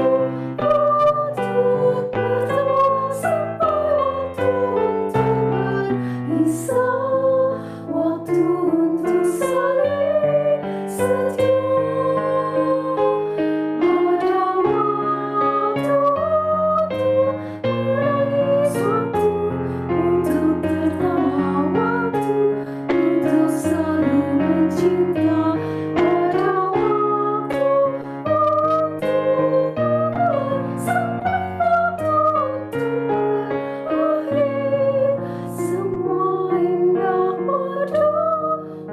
untuk bertemu sampai waktu untuk berpisah, waktu untuk saling setia. Ada waktu menangis waktu untuk tertawa waktu untuk selalu mencinta. Ada waktu sampai waktu untuk berakhir, semua indah pada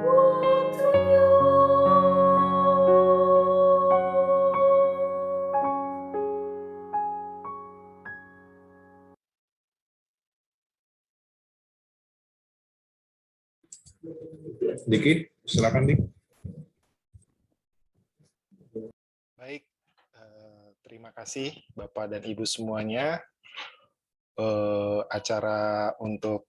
waktunya. Diki, silakan Dik. Baik, terima kasih Bapak dan Ibu semuanya. Acara untuk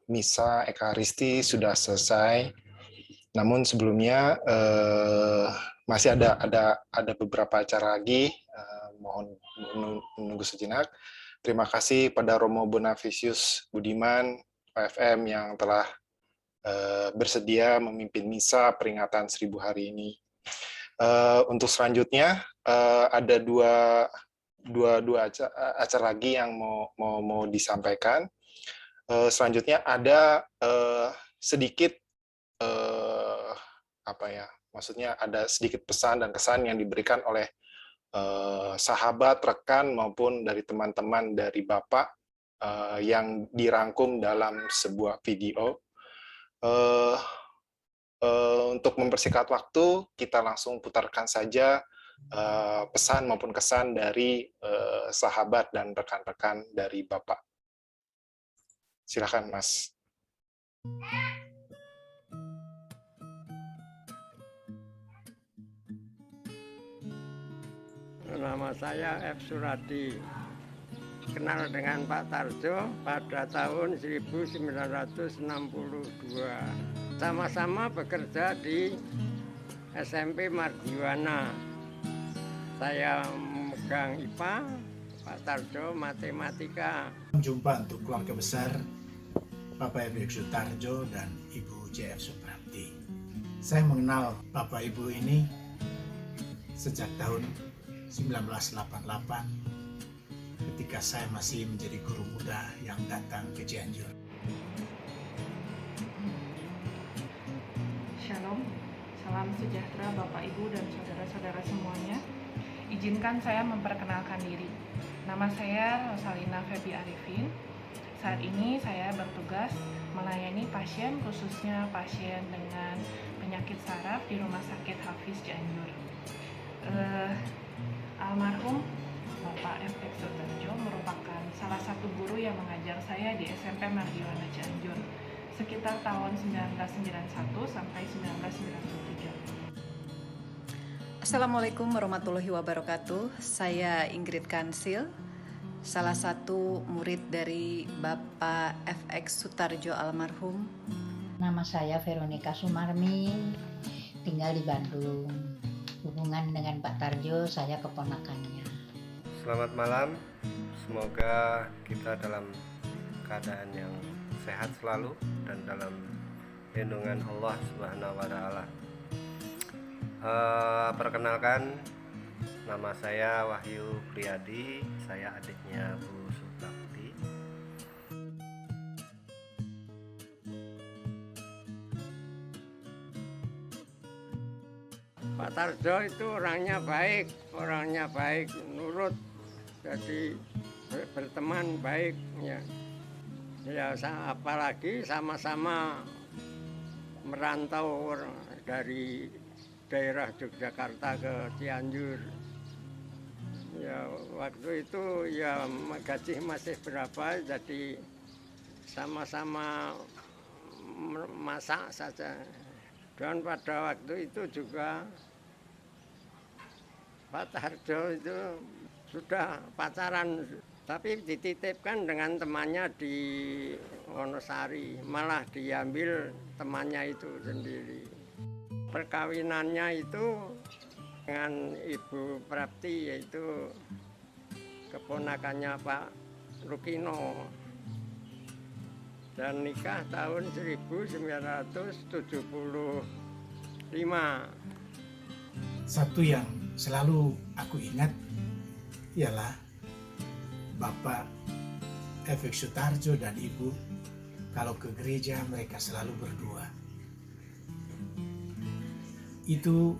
Misa Ekaristi sudah selesai. Namun sebelumnya masih ada beberapa acara lagi. Mohon menunggu sejenak. Terima kasih pada Romo Bonavisius Budiman PFM yang telah bersedia memimpin misa peringatan 1000 hari ini. Untuk selanjutnya ada dua acara lagi yang mau disampaikan. Selanjutnya ada sedikit maksudnya ada sedikit pesan dan kesan yang diberikan oleh sahabat, rekan maupun dari teman-teman dari Bapak yang dirangkum dalam sebuah video. Untuk mempersingkat waktu, kita langsung putarkan saja pesan maupun kesan dari sahabat dan rekan-rekan dari Bapak. Silakan, Mas. Nama saya F. Suradi. Kenal dengan Pak Tarjo pada tahun 1962. Sama-sama bekerja di SMP Margiwana. Saya memegang IPA, Pak Tarjo matematika. Jumpa untuk keluarga besar Bapak Ibu Sutarjo dan Ibu J.F. Suprapti. Saya mengenal Bapak Ibu ini sejak tahun 1988 ketika saya masih menjadi guru muda yang datang ke Cianjur. Shalom, salam sejahtera Bapak Ibu dan saudara-saudara semuanya. Izinkan saya memperkenalkan diri. Nama saya Rosalina Febi Arifin. Saat ini saya bertugas melayani pasien, khususnya pasien dengan penyakit saraf di Rumah Sakit Hafiz Cianjur. Almarhum Bapak F.X. Sutarjo merupakan salah satu guru yang mengajar saya di SMP Mardiwana Cianjur sekitar tahun 1991 sampai 1997. Assalamualaikum warahmatullahi wabarakatuh. Saya Ingrid Kansil, salah satu murid dari Bapak F.X. Sutarjo almarhum. Nama saya Veronica Sumarmi, tinggal di Bandung. Hubungan dengan Pak Tarjo, saya keponakannya. Selamat malam, semoga kita dalam keadaan yang sehat selalu dan dalam lindungan Allah Subhanahu wa Ta'ala. Perkenalkan, nama saya Wahyu Priyadi, saya adiknya Bu Suprapti. Pak Tarjo itu orangnya baik, nurut, jadi berteman baik ya. Ya apalagi sama-sama merantau dari daerah Yogyakarta ke Cianjur. Ya waktu itu ya gaji masih berapa, jadi sama-sama masak saja. Dan pada waktu itu juga Pak Tarjo itu sudah pacaran, tapi dititipkan dengan temannya di Wonosari, malah diambil temannya itu sendiri. Perkawinannya itu dengan Ibu Prapti, yaitu keponakannya Pak Rukino, dan nikah tahun 1975. Satu yang selalu aku ingat ialah Bapak F.X. Sutarjo dan Ibu, kalau ke gereja mereka selalu berdua. Itu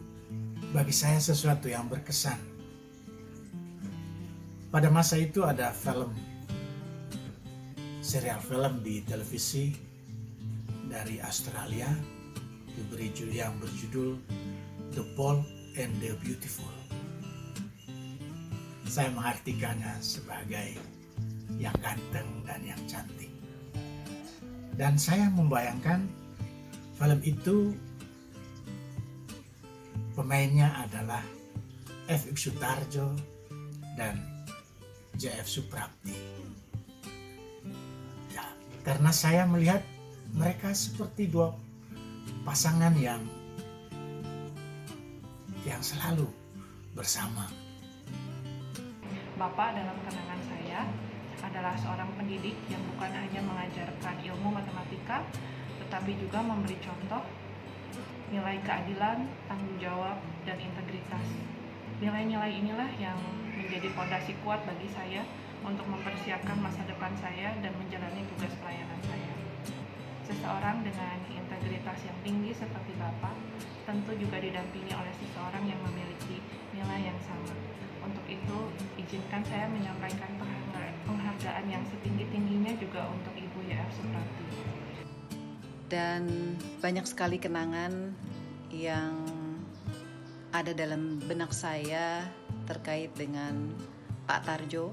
bagi saya sesuatu yang berkesan. Pada masa itu ada serial film di televisi dari Australia yang berjudul The Bold and the Beautiful. Saya mengartikannya sebagai yang ganteng dan yang cantik. Dan saya membayangkan film itu pemainnya adalah F.X. Sutarjo dan J.F. Suprapti. Ya, karena saya melihat mereka seperti dua pasangan yang selalu bersama. Bapak dalam kenangan saya adalah seorang pendidik yang bukan hanya mengajarkan ilmu matematika, tetapi juga memberi contoh nilai keadilan, tanggung jawab, dan integritas. Nilai-nilai inilah yang menjadi fondasi kuat bagi saya untuk mempersiapkan masa depan saya dan menjalani tugas pelayanan saya. Seseorang dengan integritas yang tinggi seperti Bapak tentu juga didampingi oleh seseorang yang memiliki nilai yang sama. Untuk itu, izinkan saya menyampaikan penghargaan yang setinggi-tingginya juga untuk Ibu Y.F. Suprapti. Dan banyak sekali kenangan yang ada dalam benak saya terkait dengan Pak Tarjo.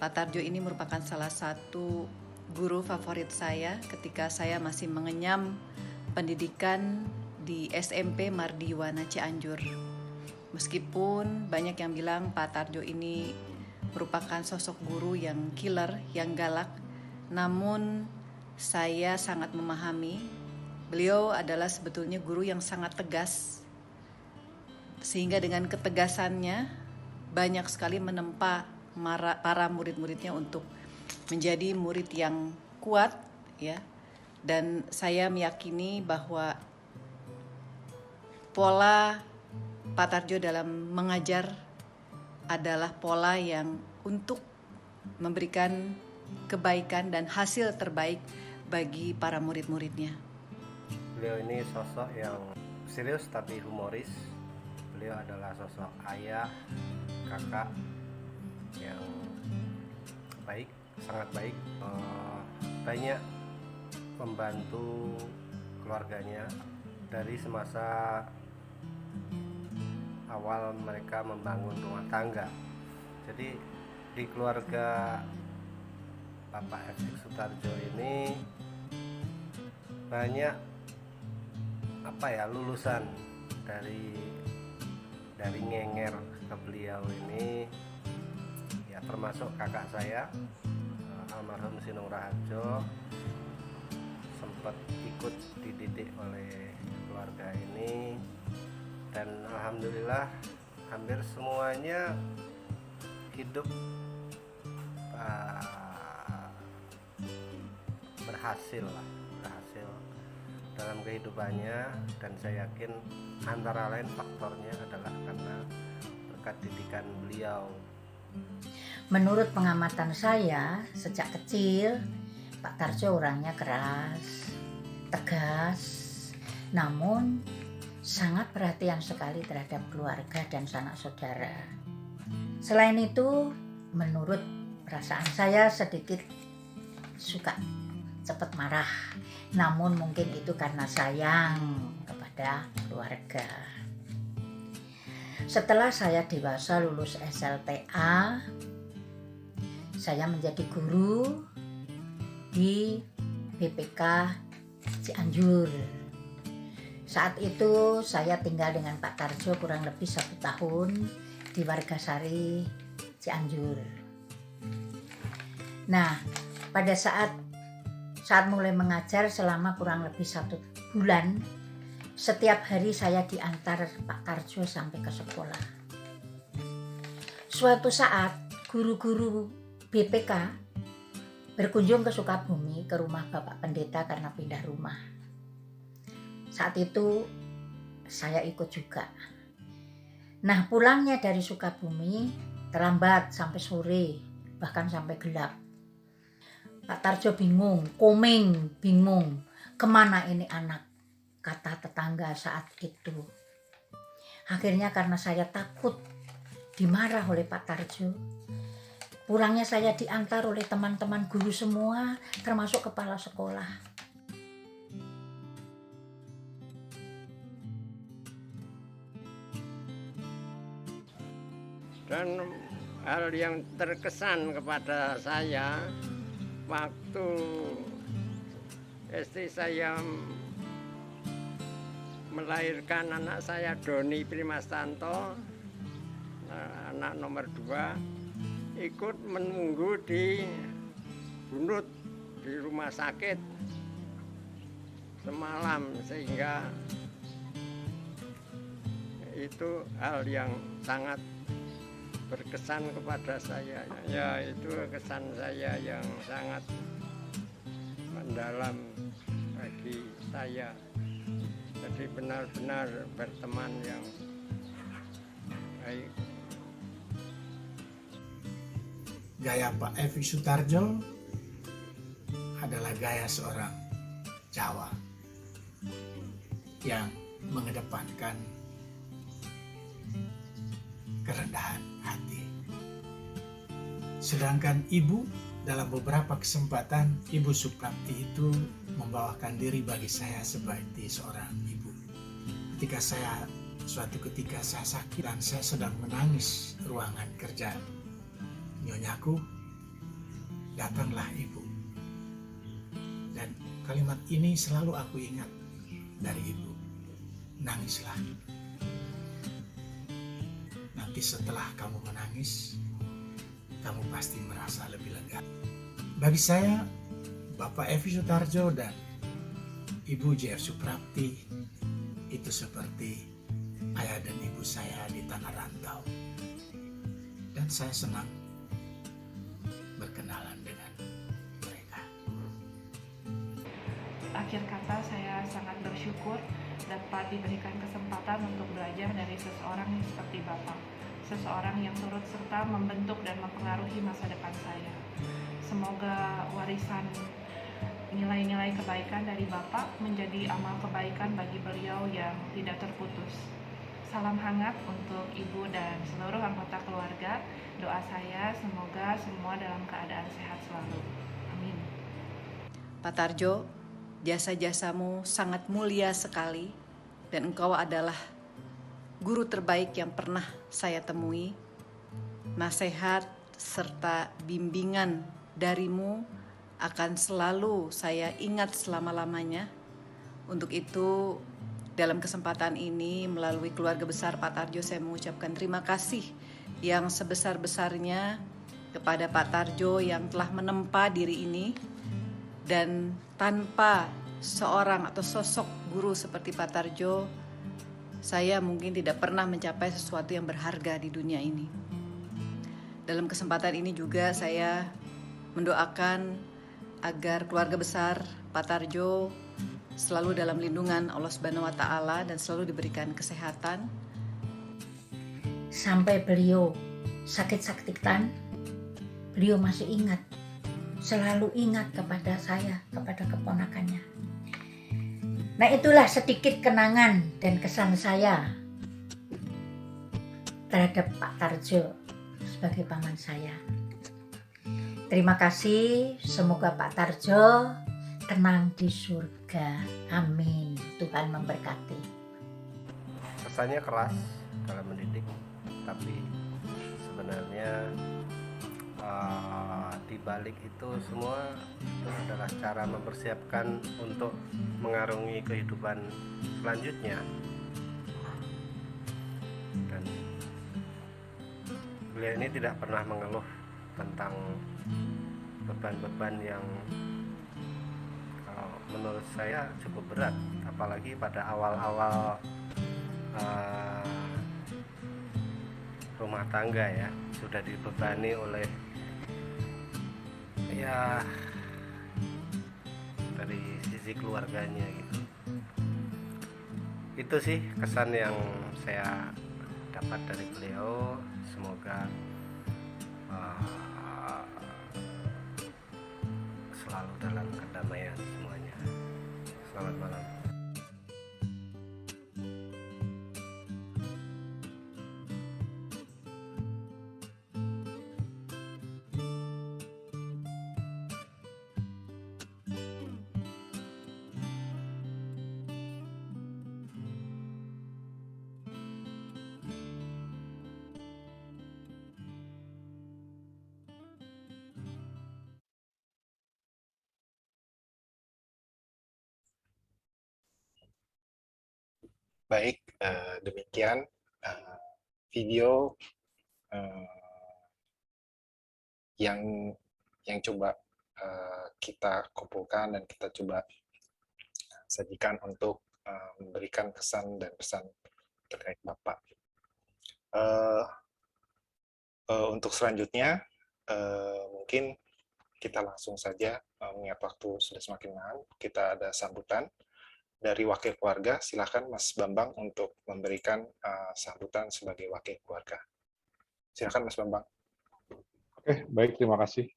Pak Tarjo ini merupakan salah satu guru favorit saya ketika saya masih mengenyam pendidikan di SMP Mardiwana Cianjur. Meskipun banyak yang bilang Pak Tarjo ini merupakan sosok guru yang killer, yang galak, namun saya sangat memahami beliau adalah sebetulnya guru yang sangat tegas, sehingga dengan ketegasannya banyak sekali menempa para murid-muridnya untuk menjadi murid yang kuat, ya. Dan saya meyakini bahwa pola Pak Tarjo dalam mengajar adalah pola yang untuk memberikan kebaikan dan hasil terbaik bagi para murid-muridnya. Beliau ini sosok yang serius tapi humoris. Beliau adalah sosok ayah, kakak yang baik, sangat baik. Banyak membantu keluarganya dari semasa awal mereka membangun rumah tangga. Jadi di keluarga Bapak F.X. Sutarjo ini banyak lulusan dari ngenger ke beliau ini, ya termasuk kakak saya almarhum Sinung Raharjo sempat ikut dididik oleh keluarga ini, dan alhamdulillah hampir semuanya hidup berhasil dalam kehidupannya, dan saya yakin antara lain faktornya adalah karena berkat didikan beliau. Menurut pengamatan saya, sejak kecil Pak Tarjo orangnya keras, tegas, namun sangat perhatian sekali terhadap keluarga dan sanak saudara. Selain itu, menurut perasaan saya sedikit suka cepat marah, namun mungkin itu karena sayang kepada keluarga. Setelah saya dewasa lulus SLTA, saya menjadi guru di BPK Cianjur. Saat itu saya tinggal dengan Pak Tarjo kurang lebih 1 tahun di Wargasari Cianjur. Nah, pada saat mulai mengajar selama kurang lebih 1 bulan, setiap hari saya diantar Pak Tarjo sampai ke sekolah. Suatu saat guru-guru BPK berkunjung ke Sukabumi ke rumah Bapak Pendeta karena pindah rumah. Saat itu saya ikut juga. Nah, pulangnya dari Sukabumi terlambat sampai sore, bahkan sampai gelap. Pak Tarjo bingung, bingung, kemana ini anak, kata tetangga saat itu. Akhirnya karena saya takut dimarah oleh Pak Tarjo, pulangnya saya diantar oleh teman-teman guru semua, termasuk kepala sekolah. Dan hal yang terkesan kepada saya waktu istri saya melahirkan anak saya Doni Primastanto, anak nomor 2, ikut menunggu di Bunut di rumah sakit semalam, sehingga itu hal yang sangat berkesan kepada saya. Ya, itu kesan saya yang sangat mendalam bagi saya. Jadi benar-benar berteman yang baik. Gaya Pak F.X. Sutarjo adalah gaya seorang Jawa yang mengedepankan kerendahan hati. Sedangkan ibu, dalam beberapa kesempatan Ibu Suprapti itu membawakan diri bagi saya seperti seorang ibu. Suatu ketika saya sakit dan saya sedang menangis ruangan kerja nyonyaku, datanglah ibu. Dan kalimat ini selalu aku ingat dari ibu. Nangislah. Nanti setelah kamu menangis, kamu pasti merasa lebih lega. Bagi saya, Bapak F.X. Sutarjo dan Ibu J.F. Suprapti itu seperti ayah dan ibu saya di tanah rantau. Dan saya senang berkenalan dengan mereka. Akhir kata, saya sangat bersyukur dapat diberikan kesempatan untuk belajar dari seseorang seperti Bapak. seseorang yang turut serta membentuk dan mempengaruhi masa depan saya. Semoga warisan nilai-nilai kebaikan dari Bapak menjadi amal kebaikan bagi beliau yang tidak terputus. Salam hangat untuk Ibu dan seluruh anggota keluarga. Doa saya semoga semua dalam keadaan sehat selalu. Amin. Pak Tarjo, jasa-jasamu sangat mulia sekali dan engkau adalah guru terbaik yang pernah saya temui. Nasihat serta bimbingan darimu akan selalu saya ingat selama-lamanya. Untuk itu, dalam kesempatan ini melalui keluarga besar Pak Tarjo saya mengucapkan terima kasih yang sebesar-besarnya kepada Pak Tarjo yang telah menempa diri ini, dan tanpa seorang atau sosok guru seperti Pak Tarjo, saya mungkin tidak pernah mencapai sesuatu yang berharga di dunia ini. Dalam kesempatan ini juga saya mendoakan agar keluarga besar Pak Tarjo selalu dalam lindungan Allah Subhanahu wa Ta'ala dan selalu diberikan kesehatan. Sampai beliau sakit-sakitan, beliau masih ingat, selalu ingat kepada saya, kepada keponakannya. Nah, itulah sedikit kenangan dan kesan saya terhadap Pak Tarjo sebagai paman saya. Terima kasih, semoga Pak Tarjo tenang di surga. Amin. Tuhan memberkati. Kesannya keras dalam mendidik, tapi sebenarnya di balik itu semua itu adalah cara mempersiapkan untuk mengarungi kehidupan selanjutnya. Dan beliau ini tidak pernah mengeluh tentang beban-beban yang menurut saya cukup berat, apalagi pada awal-awal rumah tangga ya, sudah dibebani oleh ya dari sisi keluarganya gitu. Itu sih kesan yang saya dapat dari beliau. Semoga selalu dalam kedamaian semuanya. Selamat malam. Baik, demikian video yang coba kita kumpulkan dan kita coba sajikan untuk memberikan kesan dan pesan terkait Bapak. Untuk selanjutnya, mungkin kita langsung saja, mengingat waktu sudah semakin malam, kita ada sambutan dari wakil keluarga. Silakan Mas Bambang untuk memberikan sambutan sebagai wakil keluarga. Silakan Mas Bambang. Oke, baik, terima kasih.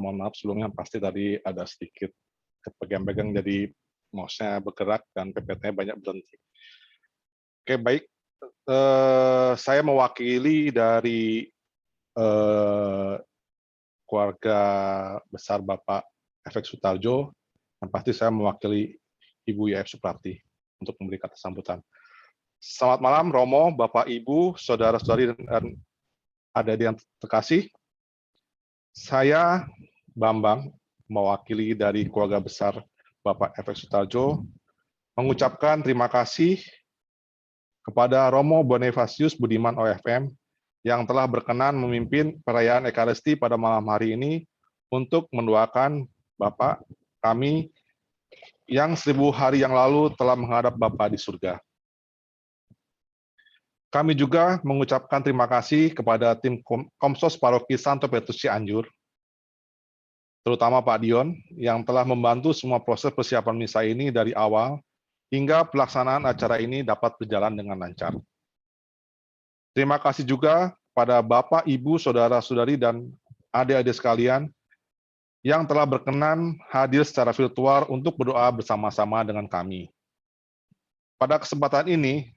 Mohon maaf sebelumnya, pasti tadi ada sedikit kepegang-pegang, jadi mouse-nya bergerak dan PPT-nya banyak berhenti. Oke, baik. Saya mewakili dari keluarga besar Bapak Efek Sutarjo, dan pasti saya mewakili Ibu YF Suprapti untuk memberi kata sambutan. Selamat malam, Romo, Bapak, Ibu, saudara-saudari, dan adik-adik yang terkasih. Saya, Bambang, mewakili dari keluarga besar Bapak Efek Sutarjo, mengucapkan terima kasih kepada Romo Bonifacius Budiman OFM yang telah berkenan memimpin perayaan Ekaristi pada malam hari ini untuk mendoakan Bapak kami yang 1000 hari yang lalu telah menghadap Bapa di surga. Kami juga mengucapkan terima kasih kepada tim Komsos Paroki Santo Petrus Cianjur, terutama Pak Dion, yang telah membantu semua proses persiapan misa ini dari awal hingga pelaksanaan acara ini dapat berjalan dengan lancar. Terima kasih juga pada Bapak, Ibu, Saudara-saudari, dan adik-adik sekalian yang telah berkenan hadir secara virtual untuk berdoa bersama-sama dengan kami. Pada kesempatan ini,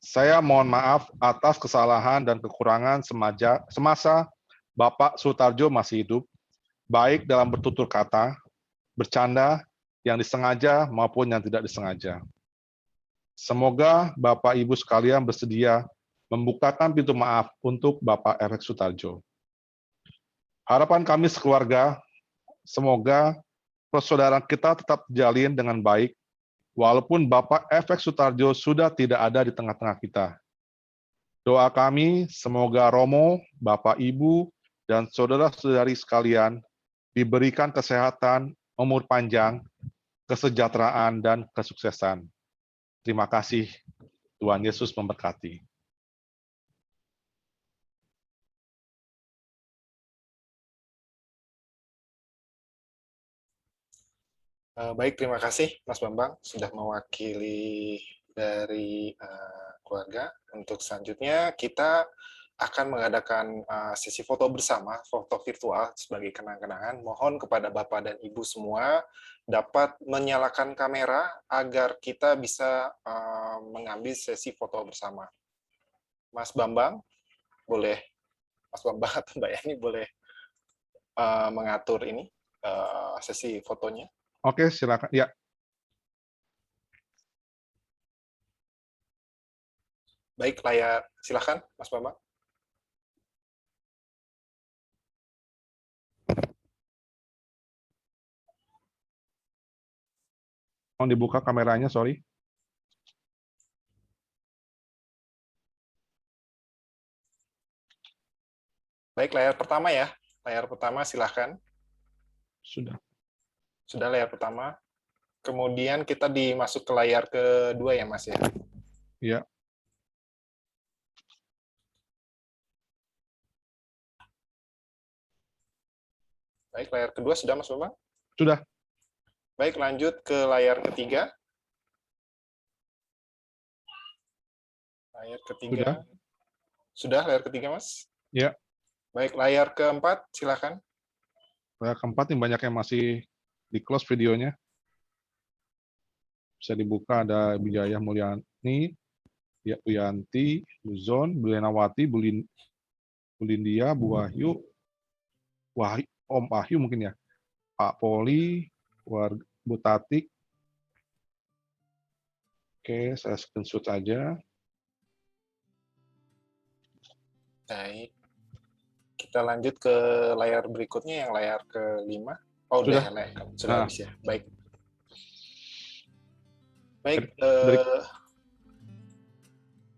saya mohon maaf atas kesalahan dan kekurangan semasa Bapak Sutarjo masih hidup, baik dalam bertutur kata, bercanda, yang disengaja maupun yang tidak disengaja. Semoga Bapak Ibu sekalian bersedia membukakan pintu maaf untuk Bapak FX Sutarjo. Harapan kami sekeluarga, semoga persaudaraan kita tetap terjalin dengan baik, walaupun Bapak FX Sutarjo sudah tidak ada di tengah-tengah kita. Doa kami, semoga Romo, Bapak, Ibu, dan saudara-saudari sekalian diberikan kesehatan, umur panjang, kesejahteraan, dan kesuksesan. Terima kasih. Tuhan Yesus memberkati. Baik, terima kasih Mas Bambang sudah mewakili dari keluarga. Untuk selanjutnya kita akan mengadakan sesi foto bersama, foto virtual sebagai kenang-kenangan. Mohon kepada Bapak dan Ibu semua dapat menyalakan kamera agar kita bisa mengambil sesi foto bersama. Mas Bambang, boleh, Mas Bambang atau Mbak Yani boleh mengatur ini sesi fotonya. Oke, silakan. Ya. Baik, layar silakan, Mas Bambang. Mohon dibuka kameranya, sorry. Baik, layar pertama ya. Layar pertama silakan. Sudah. Sudah layar pertama. Kemudian kita dimasuk ke layar kedua ya, Mas ya? Ya. Baik, layar kedua sudah, Mas Bambang? Sudah. Baik, lanjut ke layar ketiga. Layar ketiga. Sudah layar ketiga, Mas? Ya. Baik, layar keempat, silakan. Layar keempat ini banyak yang masih di close videonya. Bisa dibuka, ada Bijaya Mulyani, Yanti, Buzon, Bulenawati, Bulindia, Bu Wahyu, Om Wahyu mungkin ya, Pak Poli, Bu Tatik. Oke, saya screenshot aja. Baik. Kita lanjut ke layar berikutnya, yang layar ke-5. Oh, sudah habis ya. Baik. Baik,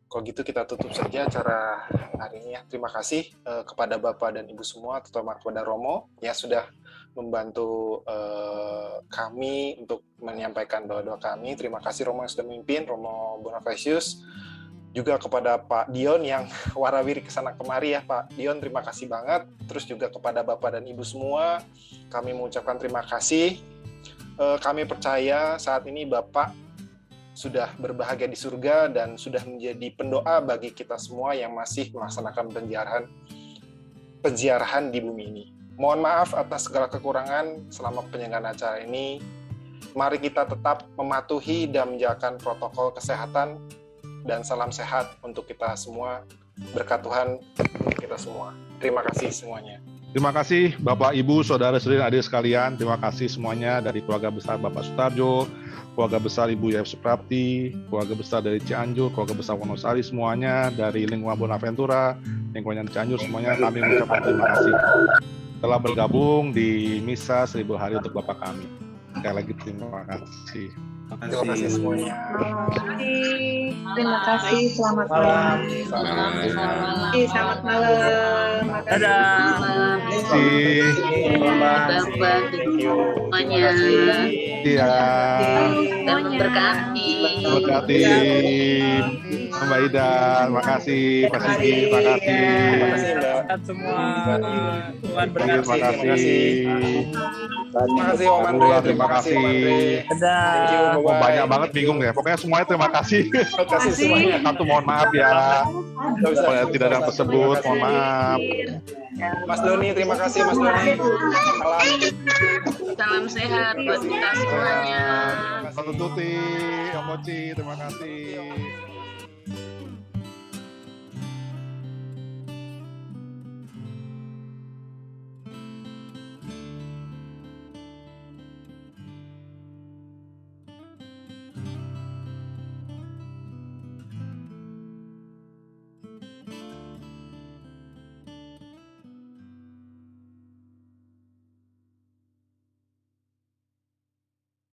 kalau gitu kita tutup saja acara hari ini ya. Terima kasih kepada Bapak dan Ibu semua, terutama kepada Romo yang sudah membantu kami untuk menyampaikan doa-doa kami. Terima kasih Romo yang sudah memimpin, Romo Bonifacius. Juga kepada Pak Dion yang warawiri kesana kemari ya Pak Dion, terima kasih banget. Terus juga kepada Bapak dan Ibu semua, kami mengucapkan terima kasih. Kami percaya saat ini Bapak sudah berbahagia di surga dan sudah menjadi pendoa bagi kita semua yang masih melaksanakan penziarahan di bumi ini. Mohon maaf atas segala kekurangan selama penyelenggaraan acara ini. Mari kita tetap mematuhi dan menjalankan protokol kesehatan, dan salam sehat untuk kita semua. Berkat Tuhan untuk kita semua. Terima kasih semuanya. Terima kasih Bapak, Ibu, Saudara-saudari, adik sekalian. Terima kasih semuanya dari keluarga besar Bapak Sutarjo, keluarga besar Ibu Yef Suprapti, keluarga besar dari Cianjur, keluarga besar Wonosari semuanya, dari lingkungan Bonaventura, lingkungan Cianjur semuanya, kami mengucapkan terima kasih telah bergabung di Misa 1000 Hari untuk Bapak kami. Sekali lagi terima kasih. Terima kasih semuanya. Terima kasih. Selamat malam. Selamat malam. Dadah. Semuanya. Iya. Berkati. Berkati. Mbak Ida, terima kasih. Pak Sigi, terima kasih. Sehat semua. Tuhan berkati. Terima kasih. Terima kasih Om Andre. Abdullah, terima kasih. Dadah. Oh, banyak banget bingung ya. Pokoknya semuanya terima kasih. Terima kasih semuanya. Satu mohon maaf ya. Kalau tidak ada yang tersebut, mohon maaf. Mas Doni, terima kasih Mas Doni. Salam. Salam sehat buat kita semuanya. Satu Tuti, Om Boci, terima kasih.